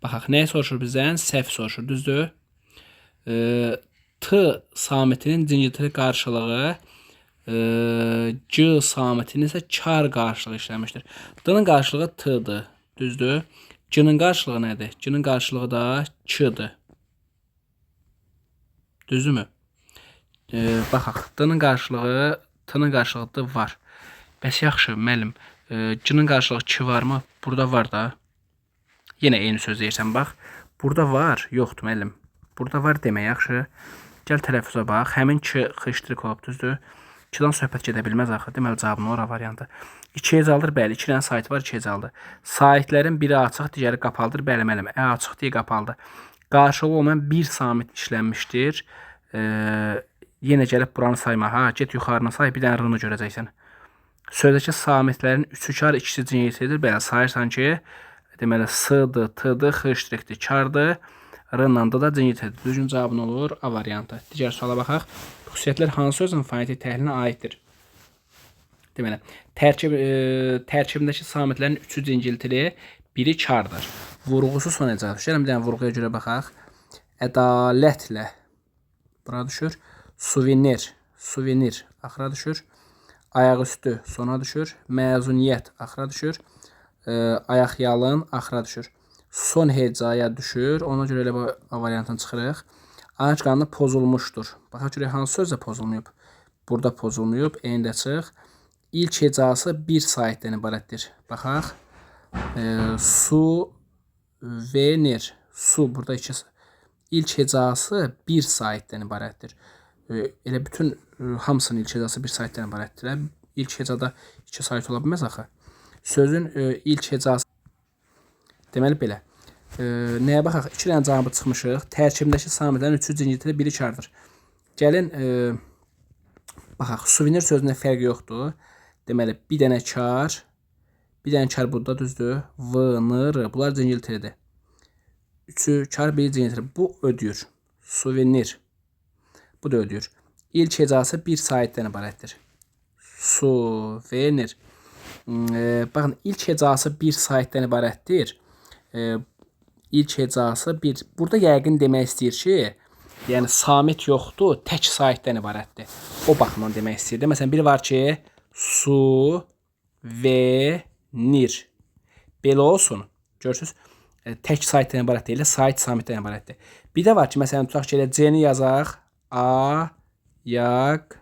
Speaker 1: Baxaq, nəyə soruşur bizdən? Səhv soruşur, düzdür? T samitinin cingiltili qarşılığı C samitinin isə kar qarşılığı işləmişdir. D-nin qarşılığı T-dır, düzdür? C-nin qarşılığı nədir? C-nin qarşılığı da Ç-dır. Düzdürmü? Baxaq, D-nin qarşılığı T-nin qarşılığı D var. Bəs yaxşı, müəllim, C-nin qarşılığı Ç varmı? Burada var da. Yenə eyni söz deyirsən, bax. Burada var, yoxdur müəllim. Burada var demək, yaxşı. Gəl tələffüzə bax. Həmin ki xıştırıq olub, düzdür? 2-dan söhbət gedə bilməz axı. Deməli, cavabın ora variantı. 2 hecalıdır, bəli. 2 dənə sayt var, 2 hecalıdır. Saytlərin biri açıq, digəri qapalıdır. Bəli, müəllim. Açıq deyə qapalıdır. Qarşılığı olmayan bir samit işlənmişdir. Yenə gəlib buranı sayma. Ha, get yuxarına say, bir dənə r-nı görəcəksən. Sözdəki samitlərin 3-ü kar, 2-si cingiltilidir. Bəli, sayırsan ki, deməli, s-dır, t-dır, x-dir, kardır. R-la da cingiltilidir. Düzgün cavabın olur A variantı. Digər suala baxaq. Xüsusiyyətlər hansı sözün fonetik təhlilinə aiddir? Deməli, tərkibindəki samitlərin 3-ü cingiltili, biri kardır. Vurğusu son əcəl düşür. Bir dənə vurğuya görə baxaq. Ədalətlə bura düşür. Suvenir, suvenir axıra düşür. Ayaqüstü sona düşür. Məzuniyyət axıra düşür. Ayaqyalın axıra düşür. Son hecaya düşür. Ona görə elə bu variantını çıxırıq. Ağac qanunu pozulmuşdur. Baxaq görək hansı sözdə pozulmayıb. Burada pozulmayıb. Eyndə çıx. İlk hecası bir saytdən ibarətdir. Baxaq. Su venir. Su burada iki. İlk hecası bir saytdən ibarətdir. Elə bütün hamısının ilk hecası bir saytdən ibarətdir. İlk hecada iki sayt ola bilməz axı. Sözün ilk hecası deməli belə. Nəyə baxaq? 2 dənə cavabı çıxmışıq. Tərkibindəki samitlərin 3-ü cingiltili, biri kardır. Gəlin baxaq. Suvenir sözündə fərq yoxdur. Deməli, bir dənə kar, bir dənə kar burada, düzdür? V, N, R. Bunlar cingiltilidir. 3-ü kar, biri cingiltili. Bu ödəyir. Suvenir. Bu da ödəyir. İlk hecası bir saytdən ibarətdir. Suvenir. Baxın, ilk hecası bir saytdən ibarətdir. İlk hecası bir. Burada yəqin demək istəyir ki, yəni samit yoxdur, tək saytdən ibarətdir. O baxımdan demək istəyir. Məsələn, biri var ki, su, ve, nir. Belə olsun. Görürsünüz, tək saytdən ibarət deyil, sayt samitdən ibarətdir. Bir də var ki, məsələn, tutaq ki, elə C-ni yazaq. A, yaq,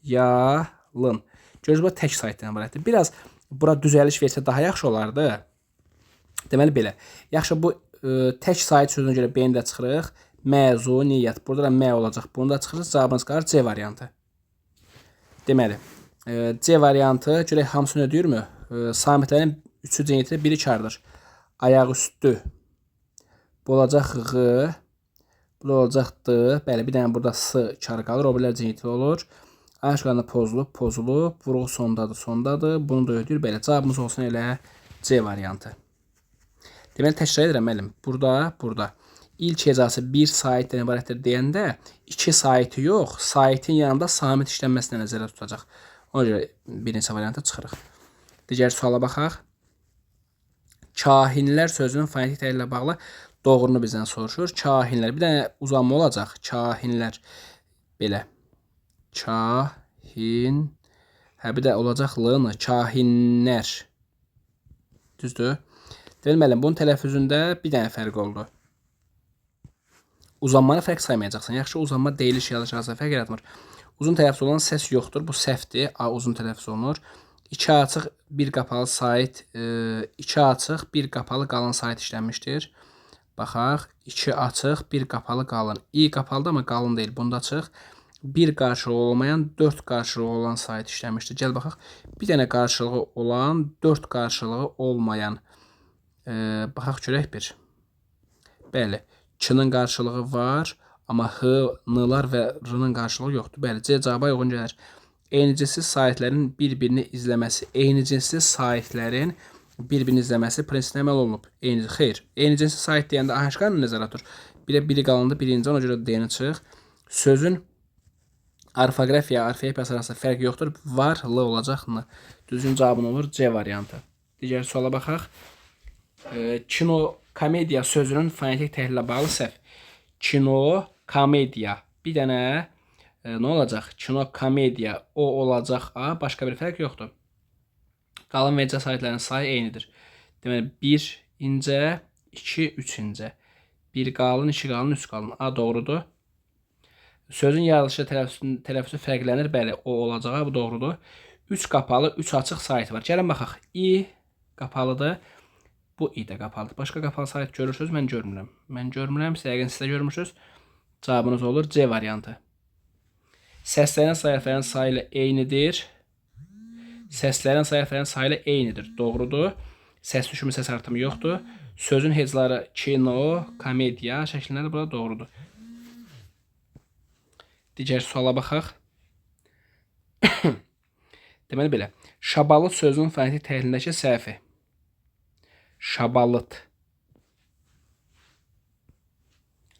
Speaker 1: yalın. Görürsünüz, bu tək saytdən ibarətdir. Biraz bura düzəliş versə daha yaxşı olardı. Deməli belə. Yaxşı, bu tək sayt sözünə görə B-ni də çıxırıq. Məzuniyyət. Burada da M olacaq. Bunu da çıxırıq. Cavabımız qalır C variantı. Deməli, C variantı görək hamısını ödəyirmi? Samitlərin 3-ü cingiltili, biri kardır. Ayaqüstü. Bu olacaq G. Bu olacaq D. Bəli, bir dənə burada S karı qalır. O birlər cingiltili olur. Ağac qanunu pozulub, pozulub. Vurğu sondadır, sondadır. Bunu da ödəyir. Belə, cavabımız olsun elə C variantı. Deməli, təkrar edirəm, müəllim. Burada. İlk hecası bir saytdən ibarətdir deyəndə, 2 saytı yox, saytın yanında samit işlənməsini nəzərdə tutacaq. Ona görə birinci variantı çıxırıq. Digər suala baxaq. Kahinlər sözünün fonetik təhlili ilə bağlı doğrunu bizdən soruşur. Kahinlər. Bir dənə uzanma olacaq. Kahinlər. Belə. Kahin. Bir də olacaq L-nı. Kahinlər. Düzdür? Deməli, bunun tələffüzündə bir dənə fərq oldu. Uzanmanı fərq saymayacaqsan. Yaxşı, uzanma deyiliş yazılışarsa fərq yaratmır. Uzun tələffüz olan səs yoxdur. Bu səhvdir. A uzun tələffüz olunur. 2 açıq, bir qapalı sayt. 2 açıq, bir qapalı qalın sayt işlənmişdir. Baxaq. 2 açıq, bir qapalı qalın. İ qapalıdır, amma qalın deyil. Bunda açıq. Bir qarşılığı olmayan, 4 qarşılığı olan sayt işlənmişdir. Gəl baxaq. Bir dənə qarşılığı olan, 4 qarşılığı olmayan. Baxaq görək bir. Bəli, K-nın qarşılığı var, amma H, N-lar və R-nın qarşılığı yoxdur. Bəli, C cavaba uyğun gəlir. Eyni cinsiz saytlərin bir-birini izləməsi. Eyni cinsiz saytlərin bir-birini izləməsi prinsipinə əməl olunub. Eyni, xeyr. Eyni cinsi sait deyəndə ahəşqanı nəzərə tutur. Biri qalındı, biri incə, ona görə D-ni çıx. Sözün orfoqrafiya, orfoepiya arasında fərq yoxdur. Var, l olacaq, n. Düzgün cavabın olur C variantı. Digər suala baxaq. Kino, komediya sözünün fonetik təhlilə bağlı səhv. Kino, komediya. Bir dənə nə olacaq? Kino, komediya, o olacaq A, başqa bir fərq yoxdur. Qalın və incə saitlərin sayı eynidir. Deməli, 1 incə, 2, 3 incə. 1 qalın, 2 qalın, 3 qalın. A doğrudur. Sözün yazılışı tələffüzü fərqlənir. Bəli, o olacağı bu doğrudur. 3 qapalı, 3 açıq sait var. Gəlin baxaq. İ qapalıdır. Bu i də qapalıdır. Başqa qapalı sait görürsünüz, mən görmürəm. Mən görmürəm, yəqin siz də görmürsünüz. Cavabınız olur C variantı. Səslərin sayı sayı ilə eynidir. Səslərin sayı ilə eynidir. Doğrudur. Səs düşümü, səs artımı yoxdur. Sözün hecları kino, komediya şəkilləri burada doğrudur. Digər suala baxaq. Deməli belə. Şabalıt sözünün fonetik təhlilindəki səhvi. Şabalıt.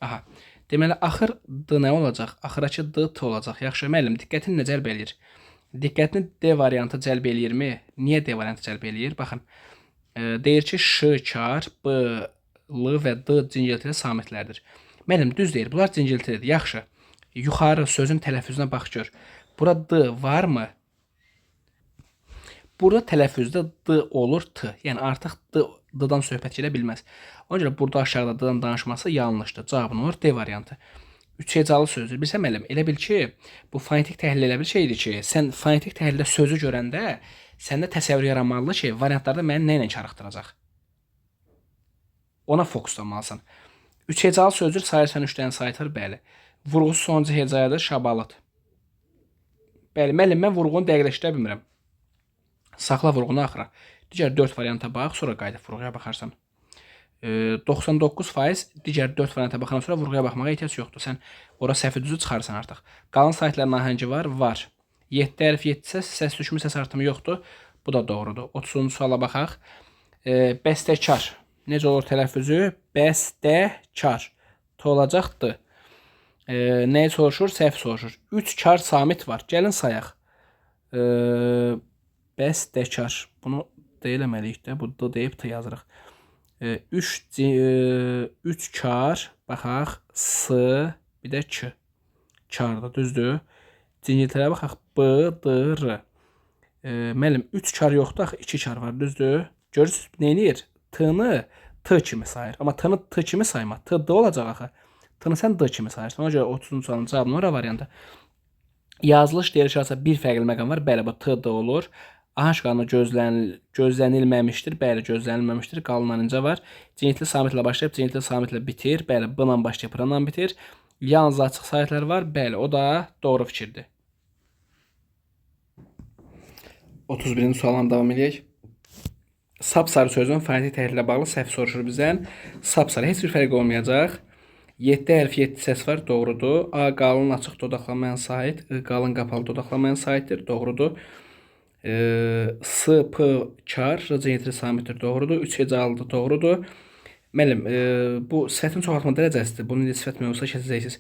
Speaker 1: Aha. Deməli, axır D nə olacaq? Axırakı D T olacaq. Yaxşı, müəllim, diqqətini nə cəlb eləyir? Diqqətini D variantı cəlb eləyirmi? Niyə D variantı cəlb eləyir? Baxın, deyir ki, Ş, kar, B, L və D cingiltili samitlərdir. Müəllim, düz deyir, bunlar cingiltilidir. Yaxşı, yuxarı sözün tələffüzünə bax gör. Burada D varmı? Burada tələffüzdə D olur T. Yəni, artıq D-dan söhbət gedə bilməz. Ona görə burada aşağıda D-dan danışması yanlışdır. Cavabın olur D variantı. 3 hecalı sözdür. Bilsə müəllim, elə bil ki, bu fonetik təhlil elə bir şeydir ki, sən fonetik təhlildə sözü görəndə səndə təsəvvür yaranmalıdır ki, variantlarda məni nə ilə çarıxdıracaq? Ona fokuslanmalısan. 3 hecalı sözdür, sayırsan 3 dənə saytır, bəli. Vurğusu sonuncu hecayadır, şabalıt. Bəli, müəllim, mən vurğunu dəqiqləşdirə bilmirəm. Saxla vurğunu axıra. Digər 4 varianta bax, sonra qayıdıb vurğuya baxarsan. 99% digər 4 varianta baxandan sonra vurğuya baxmağa ehtiyac yoxdur. Sən ora səhvi düzü çıxarsan artıq. Qalın saytların ahəngi var, var. 7 hərf 7 səs düşümü, səs artımı yoxdur. Bu da doğrudur. 30-cu suala baxaq. Bəstəkar. Necə olur tələffüzü? Bəstəkar. T olacaqdır. Nəyi soruşur? Səhv soruşur. 3 kar samit var. Gəlin sayaq. Bəstəkar. Bunu D eləməliyik də. Bu D deyib T yazırıq. 3 kar, baxaq, S, bir də K. Karda, düzdür. Cingiltilərə baxaq, B, D, R. Müəllim, 3 kar yoxdur, axı 2 kar var, düzdür. Görürsünüz, neyini? T-nı T kimi sayır. Amma T-nı T kimi sayma. T, D olacaq axı. T-nı sən D kimi sayırsan. Ona görə 30-cu sualın cavabını ora variantı. Yazılış deyir ki, bir fərqli məqam var. Bəli, bu T, D olur. Ahəşqanı gözlənilməmişdir. Bəli, gözlənilməmişdir. Qalından incə var. Cingiltili samitlə başlayıb, cingiltili samitlə bitir. Bəli, B-la başlayıb, R-la bitir. Yalnız açıq saytlar var. Bəli, o da doğru fikirdir. 31-ci sualdan davam edək. Sapsarı sözünün fonetik təhlilə bağlı səhv soruşur bizdən. Sapsarı, heç bir fərq olmayacaq. 7 hərf 7 səs var, doğrudur. A qalın açıq dodaqlamayan sait, I qalın qapalı dodaqlamayan saitdir, doğrudur. S, P, kar, R cingiltili samitdir, doğrudur. 3 hecalıdır, doğrudur. Müəllim, bu sifətin çoxaltma dərəcəsidir. Bunu indi sifət mövzusa keçəcəksiniz.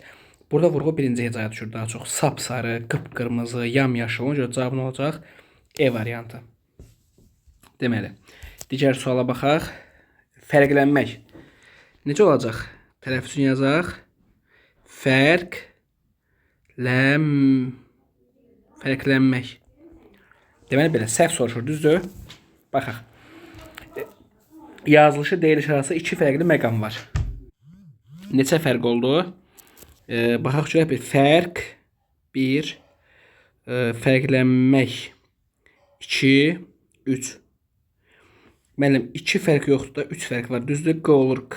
Speaker 1: Burada vurğu birinci hecaya düşür daha çox. Sapsarı, qıpqırmızı, yamyaşıl. Ona görə cavabın olacaq E variantı. Deməli, digər suala baxaq. Fərqlənmək. Necə olacaq? Tələffüzünü yazaq. Fərqlənmək. Deməli belə, səhv soruşur, düzdür? Baxaq. Yazılışı deyiliş arası 2 fərqli məqam var. Neçə fərq oldu? Baxaq görək bir. Fərq 1, fərqlənmək 2, 3. Müəllim, 2 fərq yoxdur da 3 fərq var. Düzdür? Q olur K,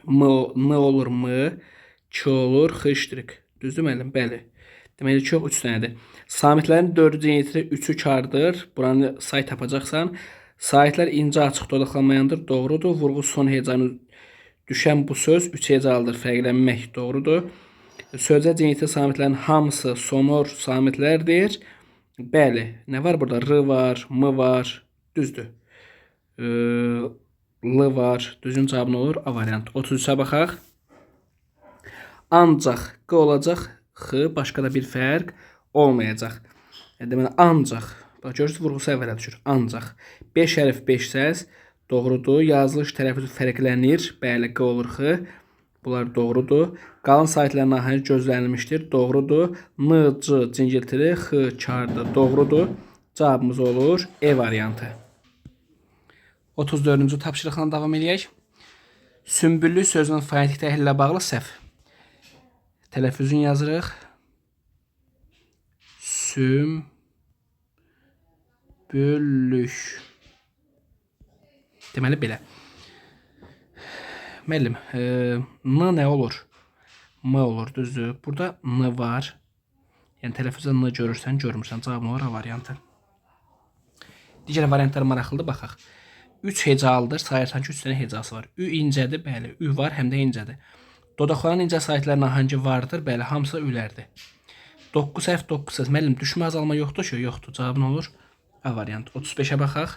Speaker 1: N olur M, K olur X-. Düzdür müəllim? Bəli. Deməli ki, 3 dənədir. Samitlərin 4-cü cingiltili 3-ü kardır. Buranı say tapacaqsan. Saitlər incə açıq dodaqlamayandır. Doğrudur. Vurğu son hecanı düşən bu söz 3 hecalıdır. Fərqlənmək doğrudur. Sözdə cingiltili samitlərin hamısı sonor samitlərdir. Bəli. Nə var burada? R var, M var. Düzdür. L var. Düzgün cavab nə olur? A variantı. 33-ə baxaq. Ancaq Q olacaq. X başqa da bir fərq olmayacaq. Deməli, ancaq. Bax, görürsünüz, vurğusu əvvələ düşür. Ancaq. 5 hərf 5 səs. Doğrudur. Yazılış tələffüzü fərqlənir. Bəli, Q olur X. Bunlar doğrudur. Qalan saytların nahayəti gözlənilmişdir. Doğrudur. N, C cingiltili, X kardır. Doğrudur. Cavabımız olur E variantı. 34-cü tapşırıqla davam edək. Sümbüllü sözünün fonetik təhlili ilə bağlı səhv. Tələffüzünü yazırıq. Sümbüllük. Deməli belə. Müəllim, N nə olur? M olur, düzdür. Burada N var. Yəni tələffüzdə N görürsən, görmürsən. Cavabın olur A variantı. Digər variantlar maraqlıdır, baxaq. 3 hecalıdır, sayırsan ki 3 dənə hecası var. Ü incədir, bəli, Ü var, həm də incədir. Dodaqların incə saytlarına hangi vardır? Bəli, hamısı ülərdir. 9 hərf 9 səs. Müəllim, düşmə azalma yoxdur ki? Yoxdur. Cavabın olur A variantı. 35-ə baxaq.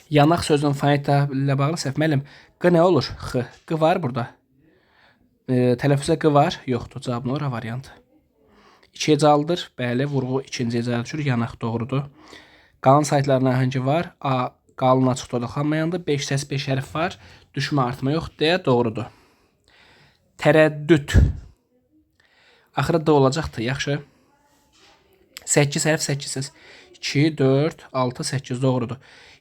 Speaker 1: Yanaq sözünün fonetik təhlili ilə bağlı səhv. Müəllim, Q nə olur? X. Q var burada. Tələffüzdə Q var? Yoxdur. Cavabın olur A variantı. 2 hecalıdır. Bəli, vurğu ikinci hecaya düşür. Yanaq doğrudur. Qalan saytlarına hangi var? A. Qalın açıq dodaqlanmayandır. 5 səs 5 hərf var. Düşmə artma yox deyə doğrudur. Tərəddüd. Axırı D olacaqdır. Yaxşı. 8 hərf 8 səs. 2, 4, 6, 8 doğrudur.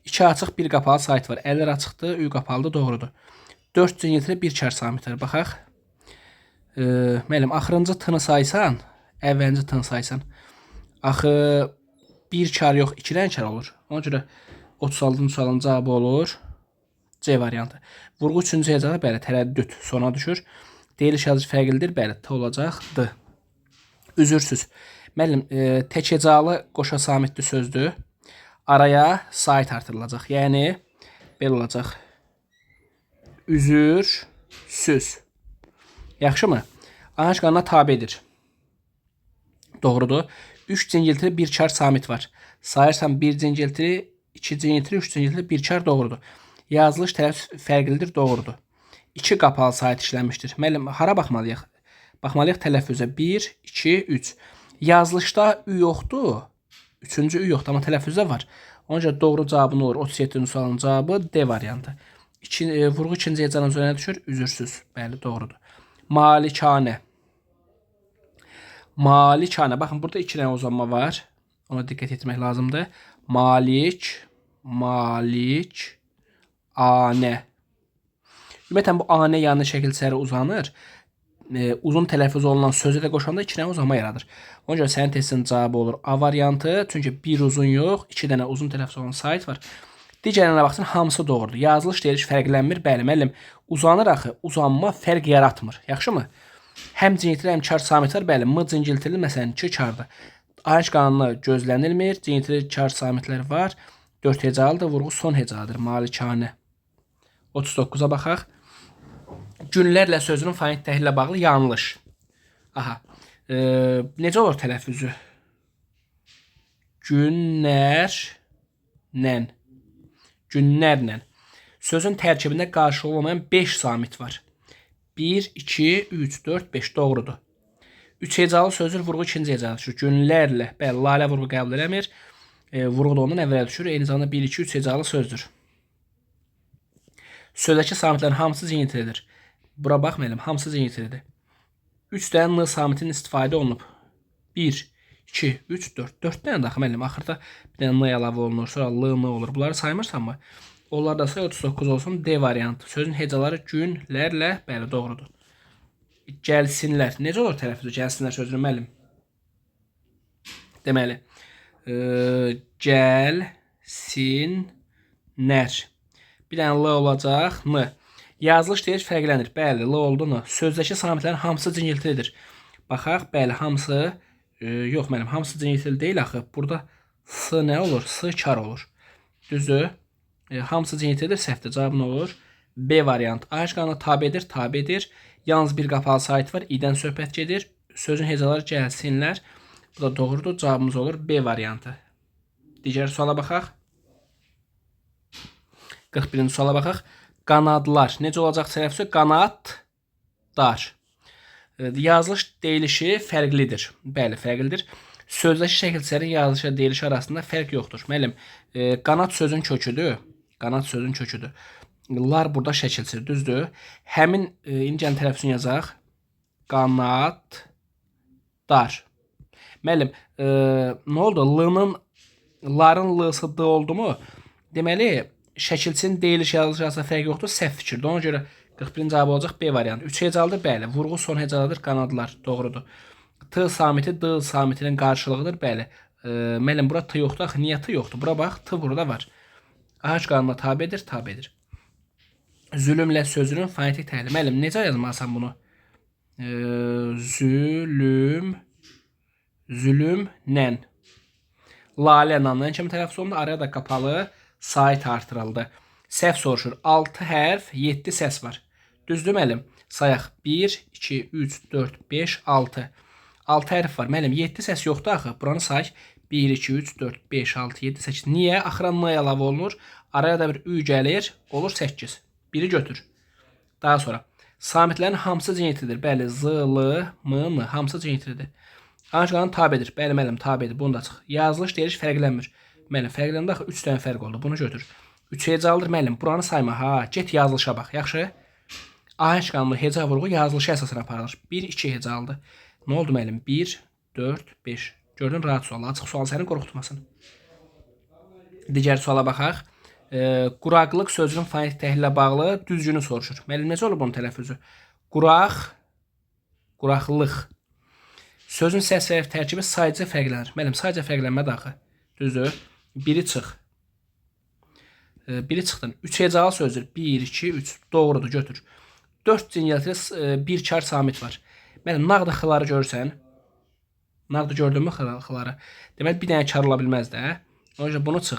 Speaker 1: 2 açıq, 1 qapalı sayt var. Əllər açıqdır, Ü qapalıdır, doğrudur. 4 cingiltili 1 kar samitlər. Baxaq. Müəllim, axırıncı T-ni saysan, əvvəlinci T-ni saysan, axı 1 kar yox, 2 dənə kar olur. Ona görə 36-cı sualın cavabı olur C variantı. Vurğu 3-cü hecalı, bəli, tərəddüd sona düşür. Deyiliş yazıcı fərqlidir, bəli, T olacaq D. Üzürsüz. Müəllim, tək hecalı qoşa samitli sözdür. Araya sait artırılacaq. Yəni, belə olacaq. Üzürsüz. Yaxşı mı? Anaç qanuna tabidir. Doğrudur. 3 cingiltili 1 kar samit var. Sayırsan 1 cingiltili, 2 cingiltili, 3 cingiltili 1 kar doğrudur. Yazılış tələffüz fərqlidir, doğrudur. 2 qapalı sayt işlənmişdir. Müəllim, hara baxmalıyıq? Baxmalıyıq tələffüzə. 1, 2, 3. Yazılışda Ü yoxdur. 3-cü Ü yoxdur, amma tələffüzdə var. Ona görə doğru cavabın olur. 37-ci sualın cavabı D variantı. Vurğu ikinci hecanın üzərinə düşür. Üzürsüz. Bəli, doğrudur. Malikanə. Malikanə. Baxın, burada 2 dənə uzanma var. Ona diqqət etmək lazımdır. Malik, anə. Ümumiyyətlə, bu anə yanı şəkil səri uzanır. Uzun tələffüz olunan sözə də qoşanda 2 dənə uzanma yaradır. Ona görə sənin testinin cavabı olur A variantı. Çünki bir uzun yox, 2 dənə uzun tələffüz olan sayt var. Digərinə baxsın, hamısı doğrudur. Yazılış deyiliş fərqlənmir. Bəli, müəllim, uzanır axı, uzanma fərq yaratmır. Yaxşı mı? Həm cingiltili, həm kar samit var. Bəli, M cingiltili, məsələn, 2 kardır. Ayış qanunu gözlənilmir. Cingiltili kar samitlər var. 4 hecalıdır, vurğu son hecalıdır. Malikanə. 39-a baxaq. Günlərlə sözünün fonetik təhlili ilə bağlı yanlış. Aha. Necə olur tələffüzü? Günlərlə. Günlərlə. Sözün tərkibində qarşılığı olmayan 5 samit var. 1, 2, 3, 4, 5 doğrudur. 3 hecalı sözdür, vurğu ikinci hecalı düşür. Günlərlə. Bəli, lalə vurğu qəbul eləmir. Vurğu da ondan əvvələ düşür. Eyni zamanda 1, 2, 3 hecalı sözdür. Sözdəki samitlərin hamısı cingiltilidir. Bura baxmayalım, hamısı cingiltilidir. 3 dənə N samitinin istifadə olunub. 1, 2, 3, 4. 4 dənə daxil müəllim. Axırda bir dənə N əlavə olunur, sonra L, N olur. Bunları saymırsan mı? Onlar da say 39 olsun. D variantı. Sözün hecaları günlərlə, bəli, doğrudur. Gəlsinlər. Necə olur tələffüzü gəlsinlər sözünü müəllim? Deməli, gəlsinlər. Bir dənə L olacaq, N. Yazılış deyil fərqlənir. Bəli, L oldu, N. Sözdəki samitlərin hamısı cingiltilidir. Baxaq, bəli, hamısı, yox müəllim, hamısı cingiltili deyil axı. Burada S nə olur? S kar olur. Düzdür? Hamısı cingiltilidir, səhvdir. Cavab nə olur? B variant. Ayış qanuna tabidir, tabidir. Yalnız bir qapalı sayt var. İdən söhbət gedir. Sözün hecaları gəlsinlər. Bu da doğrudur. Cavabımız olur B variantı. Digər suala baxaq. 41-ci suala baxaq. Qanadlar. Necə olacaq tələffüzü? Qanadlar. Yazılış deyilişi fərqlidir. Bəli, fərqlidir. Sözdəki şəkilçilərin yazılışa deyilişi arasında fərq yoxdur. Müəllim, qanad sözün köküdür. Qanad sözün köküdür. Lar burada şəkilçidir, düzdür? Həmin incənin tələffüzünü yazaq. Qanadlar. Müəllim, nə oldu? L-nın, ların l-sı d oldu mu? Deməli, şəkilçinin deyiliş yazılış arasında fərq yoxdur, səhv fikirdir. Ona görə 41-ci cavab olacaq B variantı. 3 hecalıdır, bəli. Vurğu son hecalıdır, qanadlar. Doğrudur. T samiti D samitinin qarşılığıdır, bəli. Müəllim, bura T yoxdur, axı niyə T yoxdur? Bura bax, T burada var. Ağac qanuna tabedir, tabedir. Zülümlə sözünün fonetik təhlili. Müəllim, necə yazmalısan bunu? Zülümlə. Lalə nandan kimi tələffüz olundu. Araya da qapalı sait artırıldı. Səhv soruşur. 6 hərf, 7 səs var. Düzdür müəllim? Sayaq. 1, 2, 3, 4, 5, 6. 6 hərf var. Müəllim, 7 səs yoxdur axı. Buranı sayaq. 1, 2, 3, 4, 5, 6, 7, 8. Niyə? Axıra n əlavə olunur. Araya da bir ü gəlir. Olur 8. Biri götür. Daha sonra. Samitlərin hamısı cəmiyyətlidir. Bəli, z, l, m, n. Hamısı cəmiyyətlidir. Anşqanın tabedir. Bəli, müəllim, tabedir. Bunu da çıx. Yazılış deyiliş fərqlənmir. Müəllim, fərqləndə axı 3 dənə fərq oldu. Bunu götür. 3 hecalıdır müəllim. Buranı sayma. Ha, get yazılışa bax. Yaxşı? Ahəng qanunu heca vurğu yazılışı əsasına aparılır. 1, 2 hecalıdır. Nə oldu müəllim? 1, 4, 5. Gördün, rahat sual. Açıq sual səni qorxutmasın. Digər suala baxaq. Quraqlıq sözünün fonetik təhlilə bağlı düzgünü soruşur. Müəllim, necə olur bunun tələffüzü? Quraqlıq. Sözün səs və tərkibi sayıca fərqlənir. Müəllim, sayıca fərqlənmədir axı. Düzdür? Biri çıx. Biri çıxdın. 3 hecalı sözdür. 1, 2, 3. Doğrudur, götür. 4 cəmiyyətli bir kar samit var. Müəllim, nağda xıları görürsən. Nağda gördünmü xıları? Deməli, bir dənə kar ola bilməz də. O yüzden bunu çıx.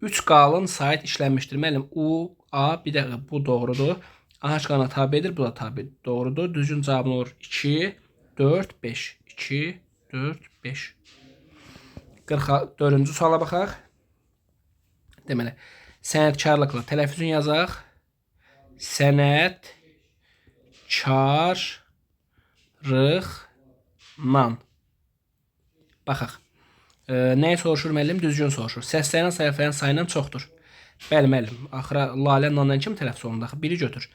Speaker 1: 3 qalın sayit işlənmişdir. Müəllim, U, A, bir dəqiqə, bu doğrudur. Ağac qanuna tabedir, bu da tabedir. Doğrudur. Düzgün cavabın olur. 2, 4, 5. 2, 4, 5. 44-cü suala baxaq. Deməli, sənətkarlıqla tələffüzünü yazaq. Sənətkarlıqla. Baxaq. Nəyi soruşur müəllim? Düzgün soruşur. Səslənən səhifələrin sayından çoxdur. Bəli müəllim. Axıra lalə nandan kimi tələffüz olundu. Biri götür.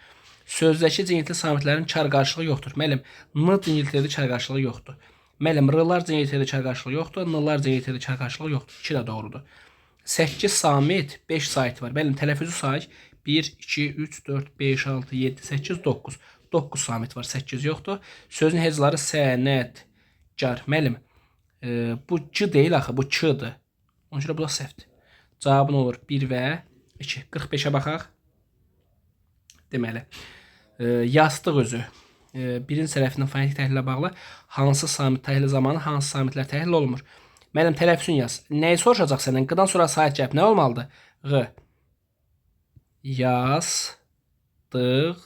Speaker 1: Sözdəki cəmiyyətli samitlərin çar qarşılığı yoxdur. Müəllim, n cəmiyyətli çar qarşılığı yoxdur. Müəllim, r-lar cəmiyyətli çar qarşılığı yoxdur. N-lar cəmiyyətli çar qarşılığı yoxdur. 2 də doğrudur. 8 samit, 5 sayit var. Müəllim, tələffüzü sayıq. 1, 2, 3, 4, 5, 6, 7, 8, 9. 9 samit var, 8 yoxdur. Sözün hecları sənətkar. Müəllim, bu c deyil axı, bu ç-dır. Onun üçün bu da səhvdir. Cavabın olur 1 və 2. 45-ə baxaq. Deməli, yastıq özü. Birinci tərəfinin fonetik təhlilə bağlı hansı samit təhlil zamanı hansı samitlər təhlil olunmur? Müəllim, tələffüzünü yaz. Nəyi soruşacaq səndən? Qıdan sonra sait cəhab nə olmalıdır? Q. Yastıq.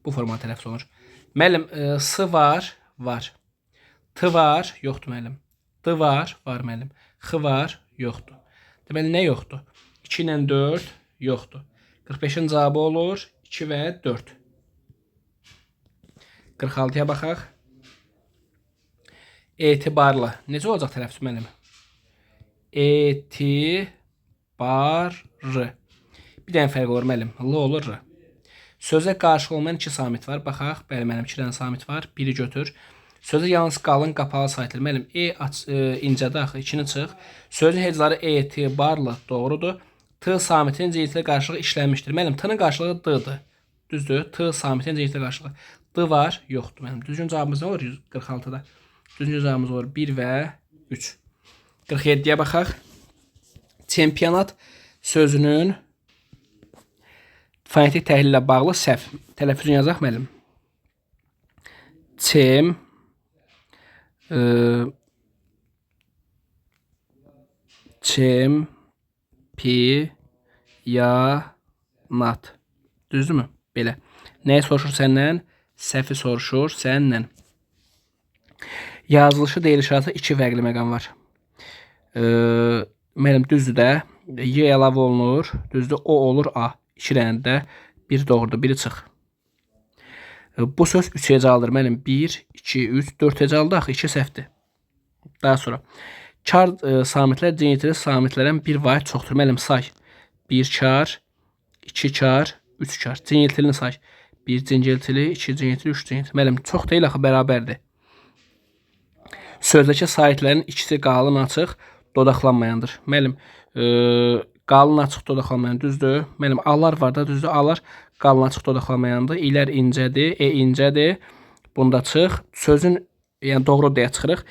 Speaker 1: Bu forma tələffüz olunur. Müəllim, s var, var. T var, yoxdur müəllim. D var, var müəllim. X var, yoxdur. Deməli, nə yoxdur? 2 ilə 4 yoxdur. 45-in cavabı olur 2 və 4. 46-ya baxaq. Etibarlı. Necə olacaq tələffüz müəllim? Etibarlı. Bir dənə fərq olur müəllim. L olur R. Sözə qarşı olmayan 2 samit var. Baxaq. Bəli müəllim, 2 dənə samit var. Biri götür. Sözə yalnız qalın qapalı saytlar. Müəllim, incədə axı, 2-ni çıx. Sözün hecları etibarlı doğrudur. T samitinin cəmiyyətlə qarşılığı işlənmişdir. Müəllim, T-nın qarşılığı D-dır. Düzdür? T samitinin cəmiyyətlə qarşılığı. D var, yoxdur müəllim. Düzgün cavabımız nə olur 146-da? Düzgün cavabımız olur 1 və 3. 47-yə baxaq. Çempionat sözünün fonetik təhlillə bağlı səhv. Tələffüzünü yazaq müəllim. Çempionat. Düzdürmü? Belə. Nəyi soruşur səndən? Səhvi soruşur səndən. Yazılışı deyiliş arası 2 fərqli məqam var. Müəllim, düzdür də. Y əlavə olunur. Düzdür? O olur A. 2 dənə də bir doğrudur. Biri çıx. Bu söz 3 hecalıdır. Mənim 1, 2, 3, 4 hecalıdır. Axı 2 səhvdir. Daha sonra kar samitlər cəngitli samitlərdən bir vahid çoxdur. Müəllim say. 1 kar, 2 kar, 3 kar. Cəngiltilini say. 1 cəngiltili, 2 cəngiltili, 3 cəngiltili. Müəllim çox deyil axı bərabərdir. Sözdəki saitlərin ikisi qalın açıq, dodaqlanmayandır. Müəllim qalın açıq dodaqlanmayan düzdür. Müəllim alar var da düzdür. Alar qalın açıq dodaqlanmayandır. İlər incədir, incədir. Bunda çıx. Sözün yəni doğru deyə çıxırıq.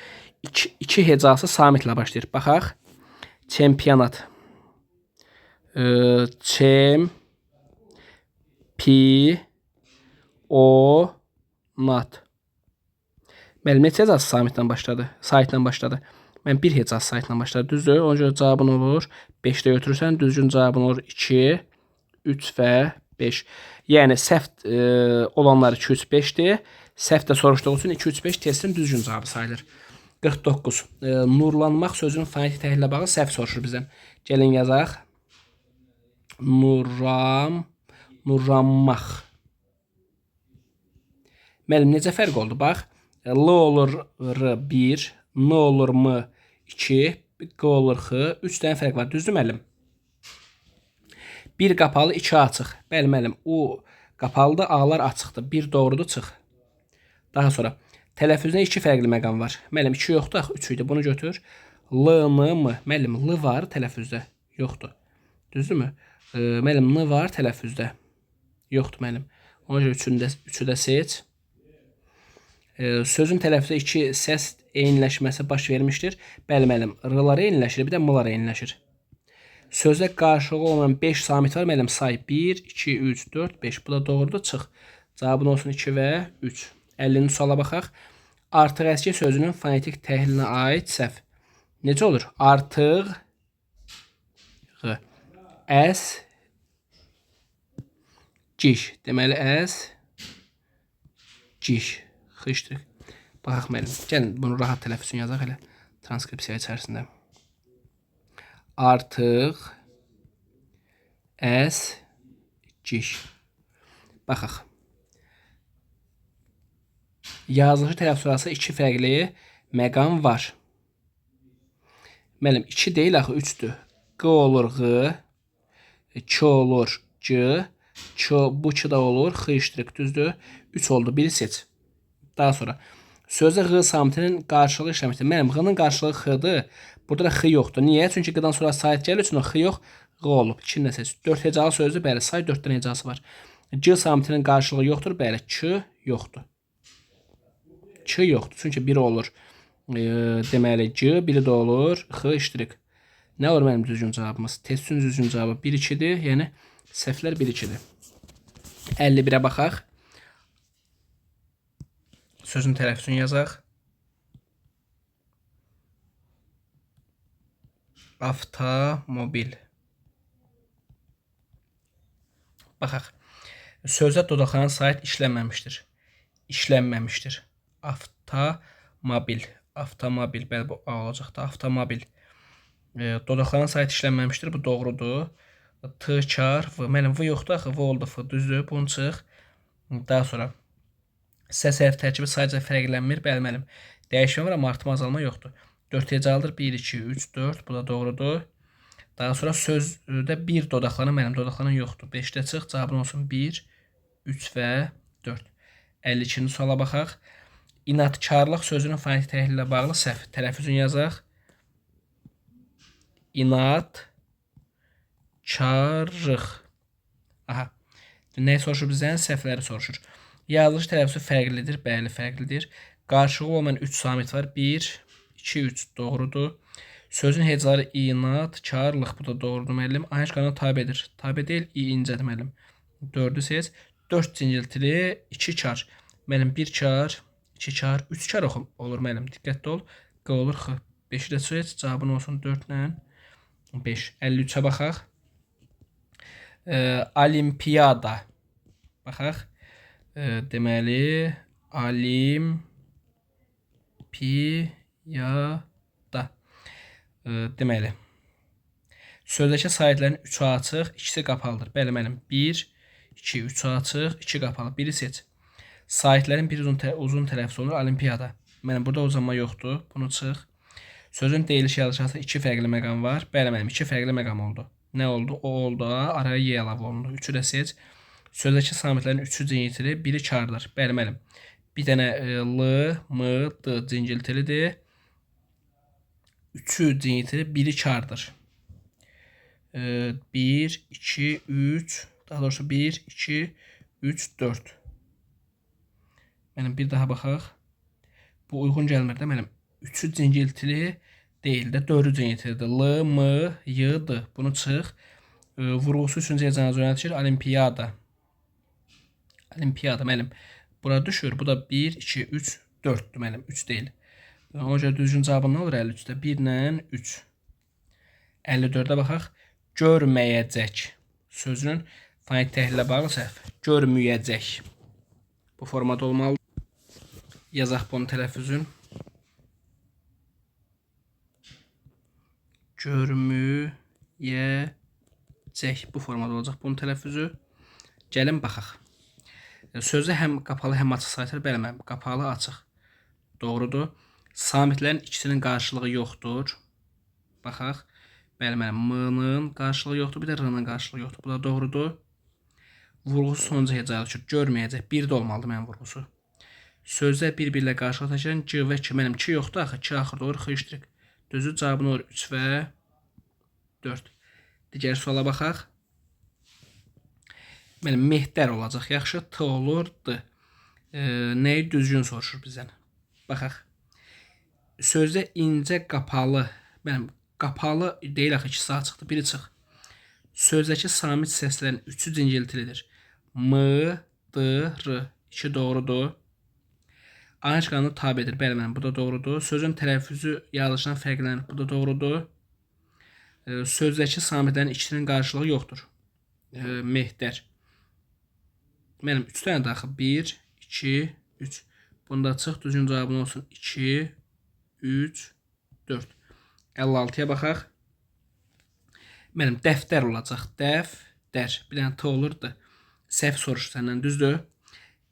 Speaker 1: 2 hecası samitlə başlayır. Baxaq. Çempionat. Nat. Müəllim neçə hecası samitlə başladı? Saitlə başladı. Mən bir hecası saitlə başladı. Düzdür? Ona görə cavabın olur 5-də götürürsən. Düzgün cavabın olur 2, 3 və 5. Yəni səhv olanlar 2, 3, 5-dir. Səhv də soruşduğu üçün 2, 3, 5 testin düzgün cavabı sayılır. 49. Nurlanmaq sözünün fonetik təhlillə bağlı səhv soruşur bizdən. Gəlin yazaq. Nurlanmaq. Müəllim necə fərq oldu? Bax. L olur R1, N olur M 2, Q olur X, 3 dənə fərq var. Düzdür müəllim? 1 qapalı, 2 açıq. Bəli müəllim, o qapalıdır, A'lar açıqdır. 1 doğrudur, çıx. Daha sonra tələffüzdə 2 fərqli məqam var. Müəllim 2 yoxdur, axı 3 idi. Bunu götür. L, N, M. Müəllim L var tələffüzdə. Yoxdur. Düzdürmü? Müəllim N var tələffüzdə. Yoxdur müəllim. Ona görə 3-ü də seç. Sözün tələffüzdə 2 səs eyniləşməsi baş vermişdir. Bəli müəllim, R-lar eyniləşir, bir də M-lar eyniləşir. Sözdə qarşılığı olan 5 samit var. Müəllim say 1, 2, 3, 4, 5. Bu da doğrudur, çıx. Cavabın olsun 2 və 3. 50-ci suala baxaq. Artıq əski sözünün fonetik təhlilinə aid səhv. Necə olur? Artıq əs ciş. Deməli əs ciş. Xışdırıq. Baxaq müəllim. Gəlin bunu rahat tələffüzünü yazaq elə transkripsiya içərisində. Artıq əs ciş. Baxaq. Yazıcı tələffüz arası 2 fərqli məqam var. Müəllim 2 deyil axı 3-dür. Q olur Q, Ç olur C, bu 2 da olur X-, düzdür? 3 oldu. Biri seç. Daha sonra sözdə Q samitinin qarşılığı işləmişdir. Mənim Q-nın qarşılığı X-dır. Burada da X yoxdur. Niyə? Çünki Q-dan sonra sait gəlir üçün o X yox, Q olub. 2-ni də seç. 4 hecalı sözdür. Bəli, say 4 dənə hecası var. C samitinin qarşılığı yoxdur. Bəli, Ç yoxdur. Ç yoxdur. Çünki biri olur. Deməli C, biri də olur X-. Nə olur mənim düzgün cavabımız? Testin düzgün cavabı 1-2-dir. Yəni səhvlər 1-2-dir. 51-ə baxaq. Sözün tələffüzünü yazaq. Avtomobil. Baxaq. Sözdə dodaqlanan sait işlənməmişdir. İşlənməmişdir. Avtomobil. Avtomobil. Bəli, bu A olacaqdır. Avtomobil. Dodaqlanan sait işlənməmişdir. Bu doğrudur. T, kar, V. Mənim V yoxdur, axı V oldu F. Düzdür. Bunu çıx. Daha sonra səs hərf tərkibi sadəcə fərqlənmir. Bəli, mənim dəyişmə var, amma artırma azalma yoxdur. 4 hecalıdır. 1, 2, 3, 4. Bu da doğrudur. Daha sonra sözdə 1 dodaqlanan, mənim dodaqlanan yoxdur. 5-də çıx. Cavabın olsun 1, 3 və 4. 52-ci suala baxaq. İnadkarlıq sözünün fonetik təhlilə bağlı səhv. Tələffüzünü yazaq. İnadkarlıq. Aha. Nəyi soruşur bizdən? Səhvləri soruşur. Yazılışı tələffüzü fərqlidir. Bəli, fərqlidir. Qarşılığı olmayan 3 samit var. 1, 2, 3 doğrudur. Sözün hecaları inadkarlıq. Bu da doğrudur müəllim. Ahəşqana tabedir. Tabe deyil, incədir müəllim. 4-ü seç. 4 cingiltili, 2 kar. Müəllim 1 kar, 2 kar, 3 kar olur müəllim. Diqqətli ol. Q olur X. 5-i də seç. Cavabın olsun 4 ilə 5. 53-ə baxaq. Olimpiyada. Baxaq. Deməli, olimpiyada. Deməli, Sözdəki sahitlərin 3-ü açıq, ikisi qapalıdır. Bəli, mənim 1, 2, 3-ü açıq, 2 qapalı. Biri seç. Sahitlərin bir uzun tələffüz olunur olimpiyada. Mənim burada uzanma yoxdur. Bunu çıx. Sözün deyiliş yazılışında 2 fərqli məqam var. Bəli, mənim 2 fərqli məqam oldu. Nə oldu? O oldu. Araya y əlavə olundu. 3-ü də seç. Sözdəki samitlərin 3-ü cingiltili, biri kardır. Bəli, mənim. Bir dənə l, m, d cingiltilidir. 3-ü cingiltili, biri kardır. 1, 2, 3, daha doğrusu 1, 2, 3, 4. Mənim bir daha baxaq. Bu uyğun gəlmir də mənim. 3-ü cingiltili deyil də, 4-ü cingiltilidir. L, M, Y, D. Bunu çıx. Vurğusu 3-cü hecəyə yönəltişir. Olimpiyada. Olimpiyada mənim. Bura düşür. Bu da 1, 2, 3, 4'dür mənim. 3 deyil. Ona görə düzgün cavabı nə olur 53-də? 1 ilə 3. 54-ə baxaq. Görməyəcək sözünün fonetik təhlilə bağlı səhv. Görməyəcək. Bu formada olmalı. Yazaq bunun tələffüzün. Görməyəcək. Bu formada olacaq bunun tələffüzü. Gəlin baxaq. Sözdə həm qapalı, həm açıq saytlar. Bəli, mənim qapalı, açıq. Doğrudur. Samitlərin ikisinin qarşılığı yoxdur. Baxaq. Bəli, mənim m-nın qarşılığı yoxdur, bir də r-nın qarşılığı yoxdur. Bu da doğrudur. Vurğusu sonuncu hecəyə düşür. Görməyəcək. 1 də olmalıdır mənim vurğusu. Sözlər bir-biri ilə qarşılıq təşkil c və 2. Mənim 2 yoxdur axı. 2 axırda olur, x-y. Düzü cavabın olur 3 və 4. Digər suala baxaq. Mənim Mehdər olacaq. Yaxşı, t olur, d. Nəyi düzgün soruşur bizdən? Baxaq. Sözdə incə qapalı. Mənim qapalı deyil axı, ikisi açıqdır, biri çıx. Sözdəki samit səslərin 3-ü cingiltilidir. M, d, r. 2 doğrudur. Ayınc qanunu tabedir. Bəli, mənim bu da doğrudur. Sözün tələffüzü yazılışından fərqlənir. Bu da doğrudur. Sözdəki samitlərin ikisinin qarşılığı yoxdur. Mehdər. Mənim 3 dənə daxil. 1, 2, 3. Bunda çıx. Düzgün cavabın olsun. 2, 3, 4. 56-ya baxaq. Mənim dəftər olacaq. Dəftər. Bir dənə t olurdu. Səhv soruşur səndən, düzdür?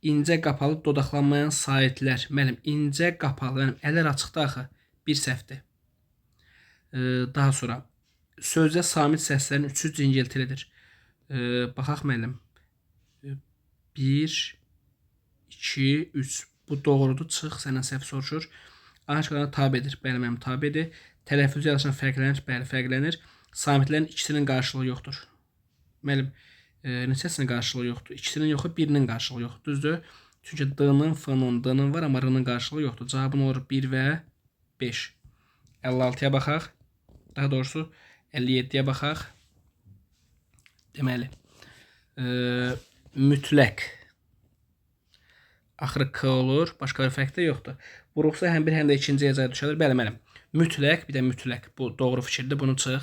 Speaker 1: İncə qapalı dodaqlanmayan sahitlər. Mənim incə qapalı. Mənim əllər açıqda axı. Bir səhvdir. Daha sonra. Sözdə samit səslərin 3-ü cingiltilidir. Baxaq mənim. 1, 2, 3. Bu doğrudur. Çıx. Səndən səhv soruşur. Ayınc qanunu tabedir. Bəli, mənim tabedir. Tələffüzü yazılışından fərqlənir. Bəli, fərqlənir. Samitlərin ikisinin qarşılığı yoxdur. Mənim neçəsinin qarşılığı yoxdur? İkisinin yoxu, birinin qarşılığı yoxdur. Düzdür? Çünki d-nın, f-nın, d-nın var, amma r-nın qarşılığı yoxdur. Cavabın olur 1 və 5. 56-ya baxaq. Daha doğrusu 57-yə baxaq. Deməli, mütləq. Axırı k olur. Başqa bir fərq də yoxdur. Vurğusu həm bir, həm də ikinci hecəyə düşəlir. Bəli, mənim. Mütləq, bir də mütləq. Bu doğru fikirdir. Bunu çıx.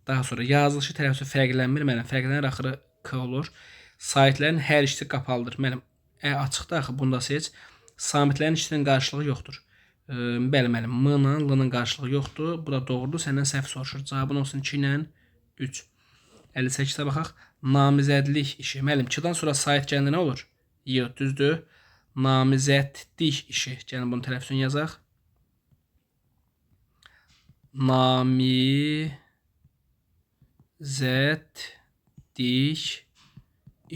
Speaker 1: Daha sonra yazılışı tələffüzü fərqlənmir. Mənim fərqlənir, axırı k olur. Sahitlərin hər ikisi qapalıdır. Mənim açıqda axı bunda seç. Samitlərin ikisinin qarşılığı yoxdur. Bəli, mənim m-nın, l-nın qarşılığı yoxdur. Bu da doğrudur. Səndən səhv soruşur. Cavabın olsun 2 ilə 3. 58-ə baxaq. Namizədlik işi. Mənim 2-dan sonra sahit gəlinə nə olur? Yox, düzdür. Namizədlik işi. Gəlin bunu tələffüzünü yazaq. Namizədlik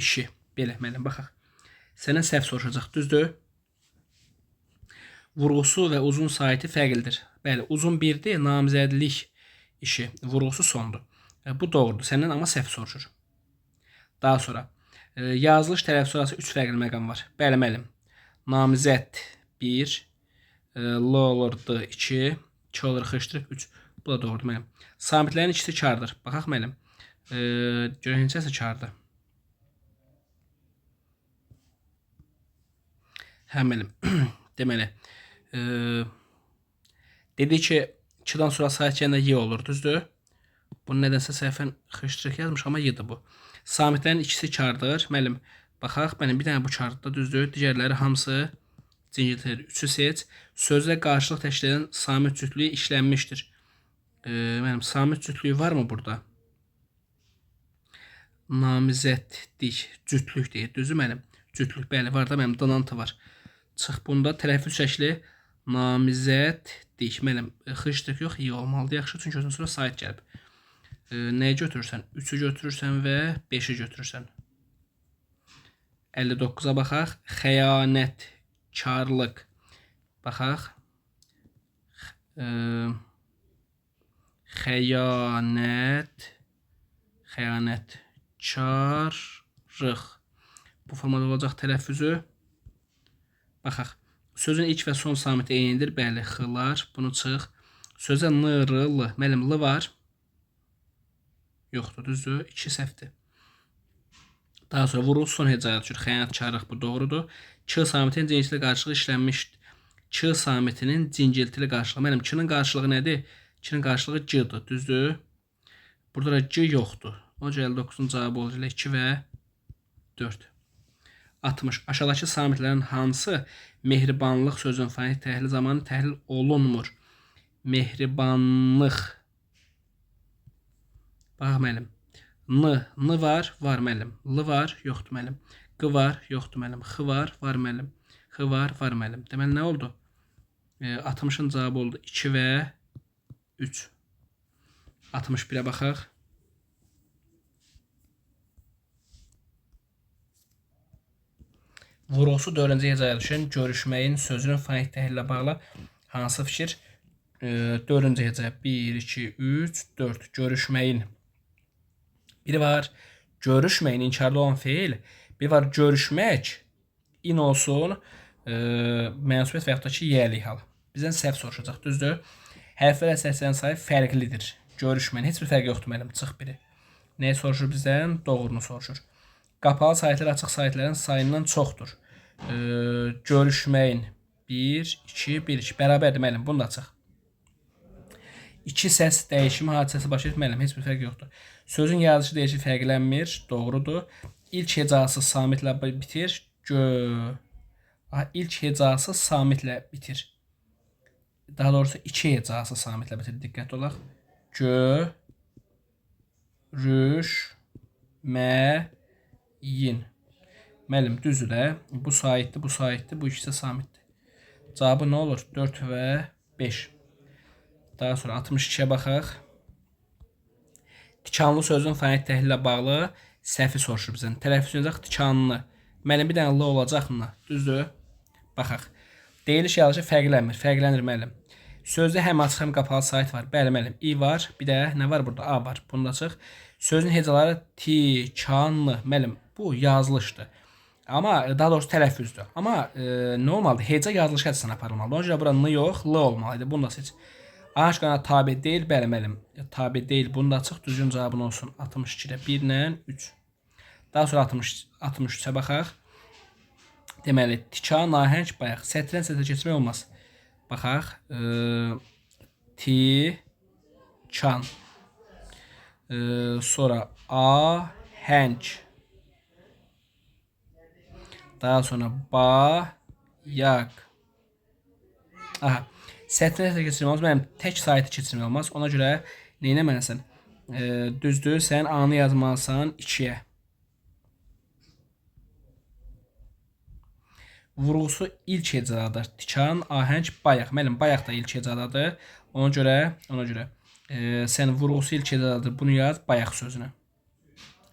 Speaker 1: işi. Belə, mənim baxaq. Səndən səhv soruşacaq, düzdür? Vurğusu və uzun sahiti fərqlidir. Bəli, uzun birdir, namizədlik işi. Vurğusu sondur. Bu doğrudur. Səndən amma səhv soruşur. Daha sonra yazılış tələffüzü arası 3 fərqli məqam var. Bəli, mənim. Namizəd 1, l olur d 2, 2 olur x-y 3. Bu da doğrudur mənim. Samitlərin ikisi kardır. Baxaq mənim. Görək neçəsi kardır. Hə mənim. Deməli. Dedi ki 2-dan sonra sahit gəlinə y olur, düzdür? Bunu nədənsə səhvən x-y yazmış, amma y-dir bu. Samitlərin ikisi kardır. Mənim. Baxaq, mənim bir dənə bu kardır, düzdür? Digərləri hamısı cingiltilidir. 3-ü seç. Sözlə qarşılıq təşkil edən samit cütlüyü işlənmişdir. Mənim samit cütlüyü varmı burada? Namizədlik, cütlük deyir. Düzü mənim. Cütlük, bəli, var da mənim donantı var. Çıx bunda tələffüz şəkli namizədlik. Mənim xışdıq yox, iyi olmalıdır. Yaxşı, çünki özün sonra sayt gəlib. Nəyi götürürsən? 3-ü götürürsən və 5-i götürürsən. 59-a baxaq. Xəyanət, karlıq. Baxaq. Xəyanət, karlıq. Bu formada olacaq tələffüzü. Baxaq. Sözün ilk və son samiti eynidir. Bəli, xılar. Bunu çıx. Sözə n, r, l. Mənim l var. Yoxdur, düzdür. 2 səhvdir. Daha sonra vurul son hecaya düşür. Xəyanətkarlıq, bu doğrudur. Ç samitinin cingiltili qarşılığı işlənmişdir. Ç samitinin cingiltili qarşılığı. Mənim ç-nin qarşılığı nədir? Ç-nin qarşılığı c-dır, düzdür. Burada da c yoxdur. O cə 59-un cavabı olacaq 2 və 4. 60. Aşağıdakı samitlərin hansı mehribanlıq sözünün fonetik təhlili zamanı təhlil olunmur? Mehribanlıq. Bax mənim. N var, var mənim. L var, yoxdur mənim. Q var, yoxdur mənim. X var, var mənim. X var, var mənim. Deməli nə oldu? 60-ın cavabı oldu 2 və 3. 61-ə baxaq. Vurğusu 4-cü hecaya düşən görüşməyin sözünün fonetik təhlili ilə bağlı hansı fikir? 4-cü heca 1, 2, 3, 4. Görüşməyin. Biri var görüşməyin inkarlı olan feil. Biri var görüşmək. İn olsun mənsubiyyət və yaxud da ki, yiyəlik hal. Bizdən səhv soruşacaq, düzdür? Hərflər əsaslarının sayı fərqlidir. Görüşməyin. Heç bir fərq yoxdur mənim. Çıx biri. Nəyi soruşur bizdən? Doğrunu soruşur. Qapalı saytlar açıq saytların sayından çoxdur. Görüşməyin. 1, 2, 1, 2. Bərabərdir mənim. Bunu da açıq. 2 səs dəyişimi hadisəsi baş etməliyəm. Heç bir fərq yoxdur. Sözün yazışı dəyişir, fərqlənmir. Doğrudur. İlk hecası samitlə bitir. İlk hecası samitlə bitir. Daha doğrusu 2 hecası samitlə bitir. Diqqətli olaq. Görüşməyin. Müəllim, düzdür də. Bu saitdir, bu saitdir. Bu ikisi samitdir. Cavabı nə olur? 4 və 5. Daha sonra 62'ye baxaq. Tikanlı sözün fonetik təhlili ilə bağlı səhvi soruşur bizdən. Tələffüz edəcək tikanlı. Müəllim, bir dənə l olacaq mı? Düzdür? Baxaq. Deyiliş yazışı fərqlənmir. Fərqlənir müəllim. Sözdə həm açıq həm qapalı sayt var. Bəli müəllim. İ var. Bir də nə var burada? A var. Bunu da açıq. Sözün hecaları tikanlı. Müəllim, bu yazılışdır. Ama daha doğrusu tələffüzdür. Amma nə olmalıdır? Heca yazılış həcəsindən aparılmalıdır. Ona görə bura n yox, l olmalıydı. Bunu da seç. A şıqqına tabi deyil, bəli müəllim. Tabi deyil. Bunu da açıq. Düzgün cavabın olsun. 62-də 1 ilə 3. Daha sonra 63'ə baxaq. Deməli, tikan, nahəng, bayaq. Sətrdən sətrə keçmək olmaz. Baxaq. Tikan. Sonra ahəng. Daha sonra bayaq. Aha. Sətrdən sətrə keçirmək olmaz. Mənim tək saytı keçirmək olmaz. Ona görə neynəməlisən? Düzdür, sən A-nı yazmalısan 2-yə. Vurğusu ilk hecadadır. Tikan, ahəng, bayaq. Müəllim, bayaq da ilk hecadadır. Ona görə sən vurğusu ilk hecadadır. Bunu yaz bayaq sözünü.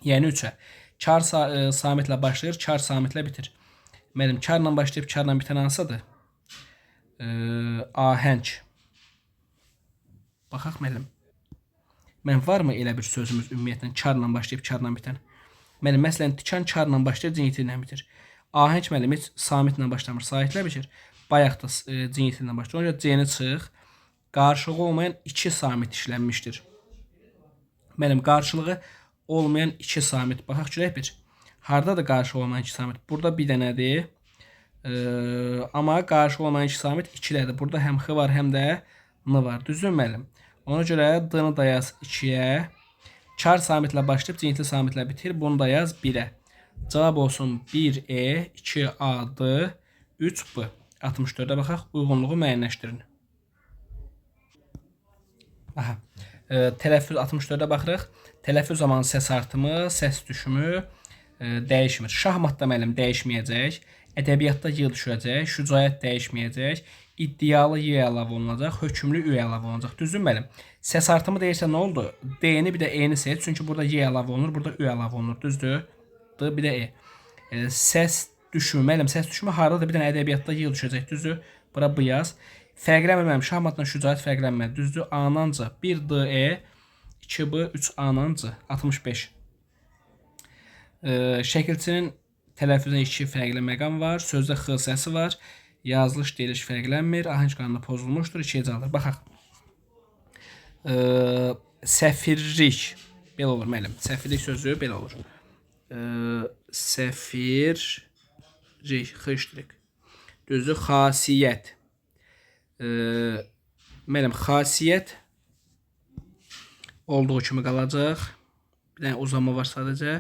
Speaker 1: Yəni 3-ə. Kar samitlə başlayır, kar samitlə bitir. Müəllim, karla başlayıb karla bitən hansıdır? Ahəng. Baxaq müəllim. Mən varmı elə bir sözümüz ümumiyyətlə karla başlayıb karla bitən? Müəllim, məsələn, tikan karla başlayır, cingilti ilə bitir. Ahəng müəllim heç samitlə başlamır, saitlə bitir. Bayaq da cingilti ilə başlayır. Ona görə C-ni çıx. Qarşılığı olmayan 2 samit işlənmişdir. Müəllim, qarşılığı olmayan 2 samit. Baxaq görək bir. Hardadır qarşılığı olmayan 2 samit? Burada bir dənədir. Amma qarşılığı olmayan 2 samit 2-dədir. Burada həm x var, həm də n var. Düzdür müəllim? Ona görə d-nı da yaz 2-yə. Kar samitlə başlayıb cingilti samitlə bitir. Bunu da yaz 1-ə. Cavab olsun 1E, 2A, D, 3B. 64'e baxaq. Uyğunluğu müəyyənləşdirin. Aha. Tələffüz 64-ə baxırıq. Tələffüz zamanı səs artımı, səs düşümü dəyişmir. Şahmatda müəllim dəyişməyəcək. Ədəbiyyatda y düşəcək. Şücaət dəyişməyəcək. İddialı y əlavə olunacaq. Hökümlü ü əlavə olunacaq. Düzdür müəllim? Səs artımı deyirsə nə oldu? D-ni bir də e-ni seç. Çünki burada y əlavə olunur, burada ü əlavə olunur. Düzdür? D bir də e. Səs düşümü, müəllim səs düşümü hardadır? Bir dənə ədəbiyyatda y düşəcək. Düzdür? Bura bu yaz. Fərqlənmir, şahmatla şücaət fərqlənmir. Düzdür? A-nancı 1 D-E, 2B, 3 A-nancı 65. Şəkilçinin tələffüzünə 2 fərqli məqam var. Sözdə x səsi var. Yazılış, deyiliş fərqlənmir. Ahəng qanunu pozulmuşdur. 2 hecadır. Baxaq. Səfirlik. Belə olur müəllim. Səfirlik sözü belə olur. Səfirlik. Xışdırıq. Düzdür? Xasiyyət. Müəllim, xasiyyət olduğu kimi qalacaq. Bir dənə uzanma var sadəcə.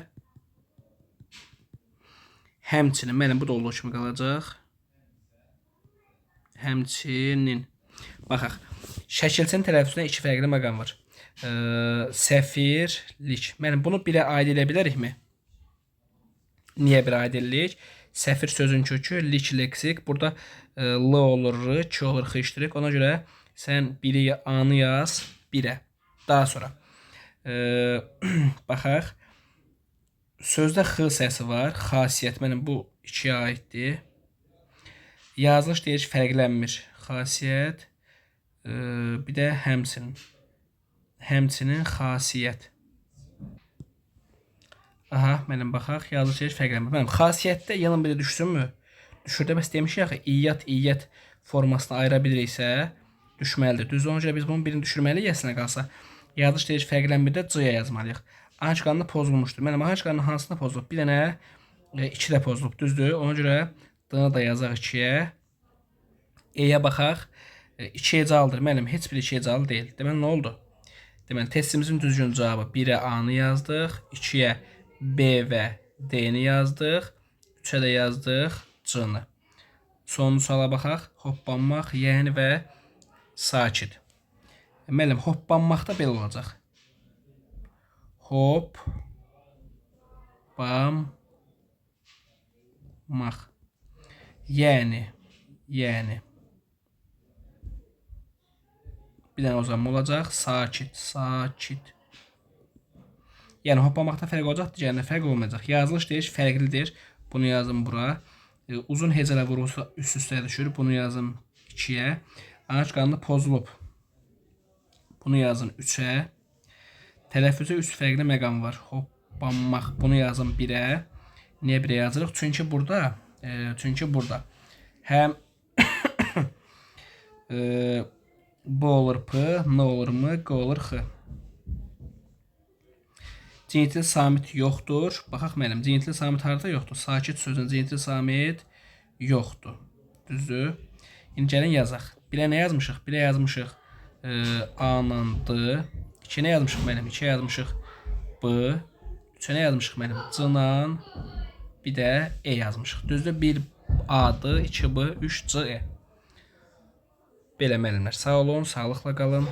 Speaker 1: Həmçinin, müəllim, bu da olduğu kimi qalacaq. Həmçinin. Baxaq. Şəkilçinin tələffüzünə 2 fərqli məqam var. Səfirlik. Müəllim, bunu birə aid edə bilərikmi? Niyə birə aid edirik? Səfir sözün kökü, lik, leksik. Burada l olur, r, k olur, x iştirik. Ona görə sən biri a-nı yaz, birə. Daha sonra. Baxaq. Sözdə x səsi var. Xasiyyət. Mənim bu 2-yə aiddir. Yazılış deyir fərqlənmir. Xasiyyət. Bir də həmçinin. Həmçinin xasiyyət. Aha, mənim baxaq. Yazılış deyir fərqlənmir. Mənim xasiyyətdə yalın biri düşsünmü? Düşürdə bəs demişik axı, iyyət formasını ayıra biliriksə, düşməlidir. Düzdür, ona görə biz bunun birini düşürməliyik əslində qalsa. Yazılış deyir fərqlənmirdə c-yə yazmalıyıq. Ahəng qanunu pozulmuşdur. Mənim ahəng qanunu hansına pozulub? Bir dənə 2-də pozulub. Düzdür, ona görə d-nı da yazaq 2-yə. E-yə baxaq. 2 hecalıdır. Mənim heç bir 2 hecalı deyil. Deməli, nə oldu? Deməli, testimizin düzgün cavabı 1-ə a-nı yazdıq, 2-yə b və d-ni yazdıq, 3-ə də yazdıq c-nı. Sonuncu suala baxaq. Hoppanmaq, yəni və sakit. Müəllim, hoppanmaqda belə olacaq. Hop, bam, maq. Yəni. Bir dənə uzanma olacaq. Sakit. Yəni hoppanmaqda fərq olacaq, digərində fərq olmayacaq. Yazılış deyir, fərqlidir. Bunu yazım bura. Uzun hecələ vurulsa üst-üstə düşür. Bunu yazım 2-yə. Ahəng qanunu pozulub. Bunu yazım 3-ə. Tələffüzə 3 fərqli məqam var. Hoppanmaq. Bunu yazım 1-ə. Niyə 1-ə yazırıq? Çünki burada həm bu olur p, n olur m, q olur x. Cinitli samit yoxdur. Baxaq müəllim, cinitli samit harada yoxdur? Sakit sözün cinitli samit yoxdur. Düzdür? İndi gəlin yazaq. 1-ə nə yazmışıq? 1-ə yazmışıq a-la d. 2-ə nə yazmışıq müəllim? 2-ə yazmışıq b. 3-ə nə yazmışıq müəllim? c-la bir də e yazmışıq. Düzdür? 1 a-dır, 2 b, 3 c-e. Belə müəllimlər. Sağ olun, sağlıqla qalın.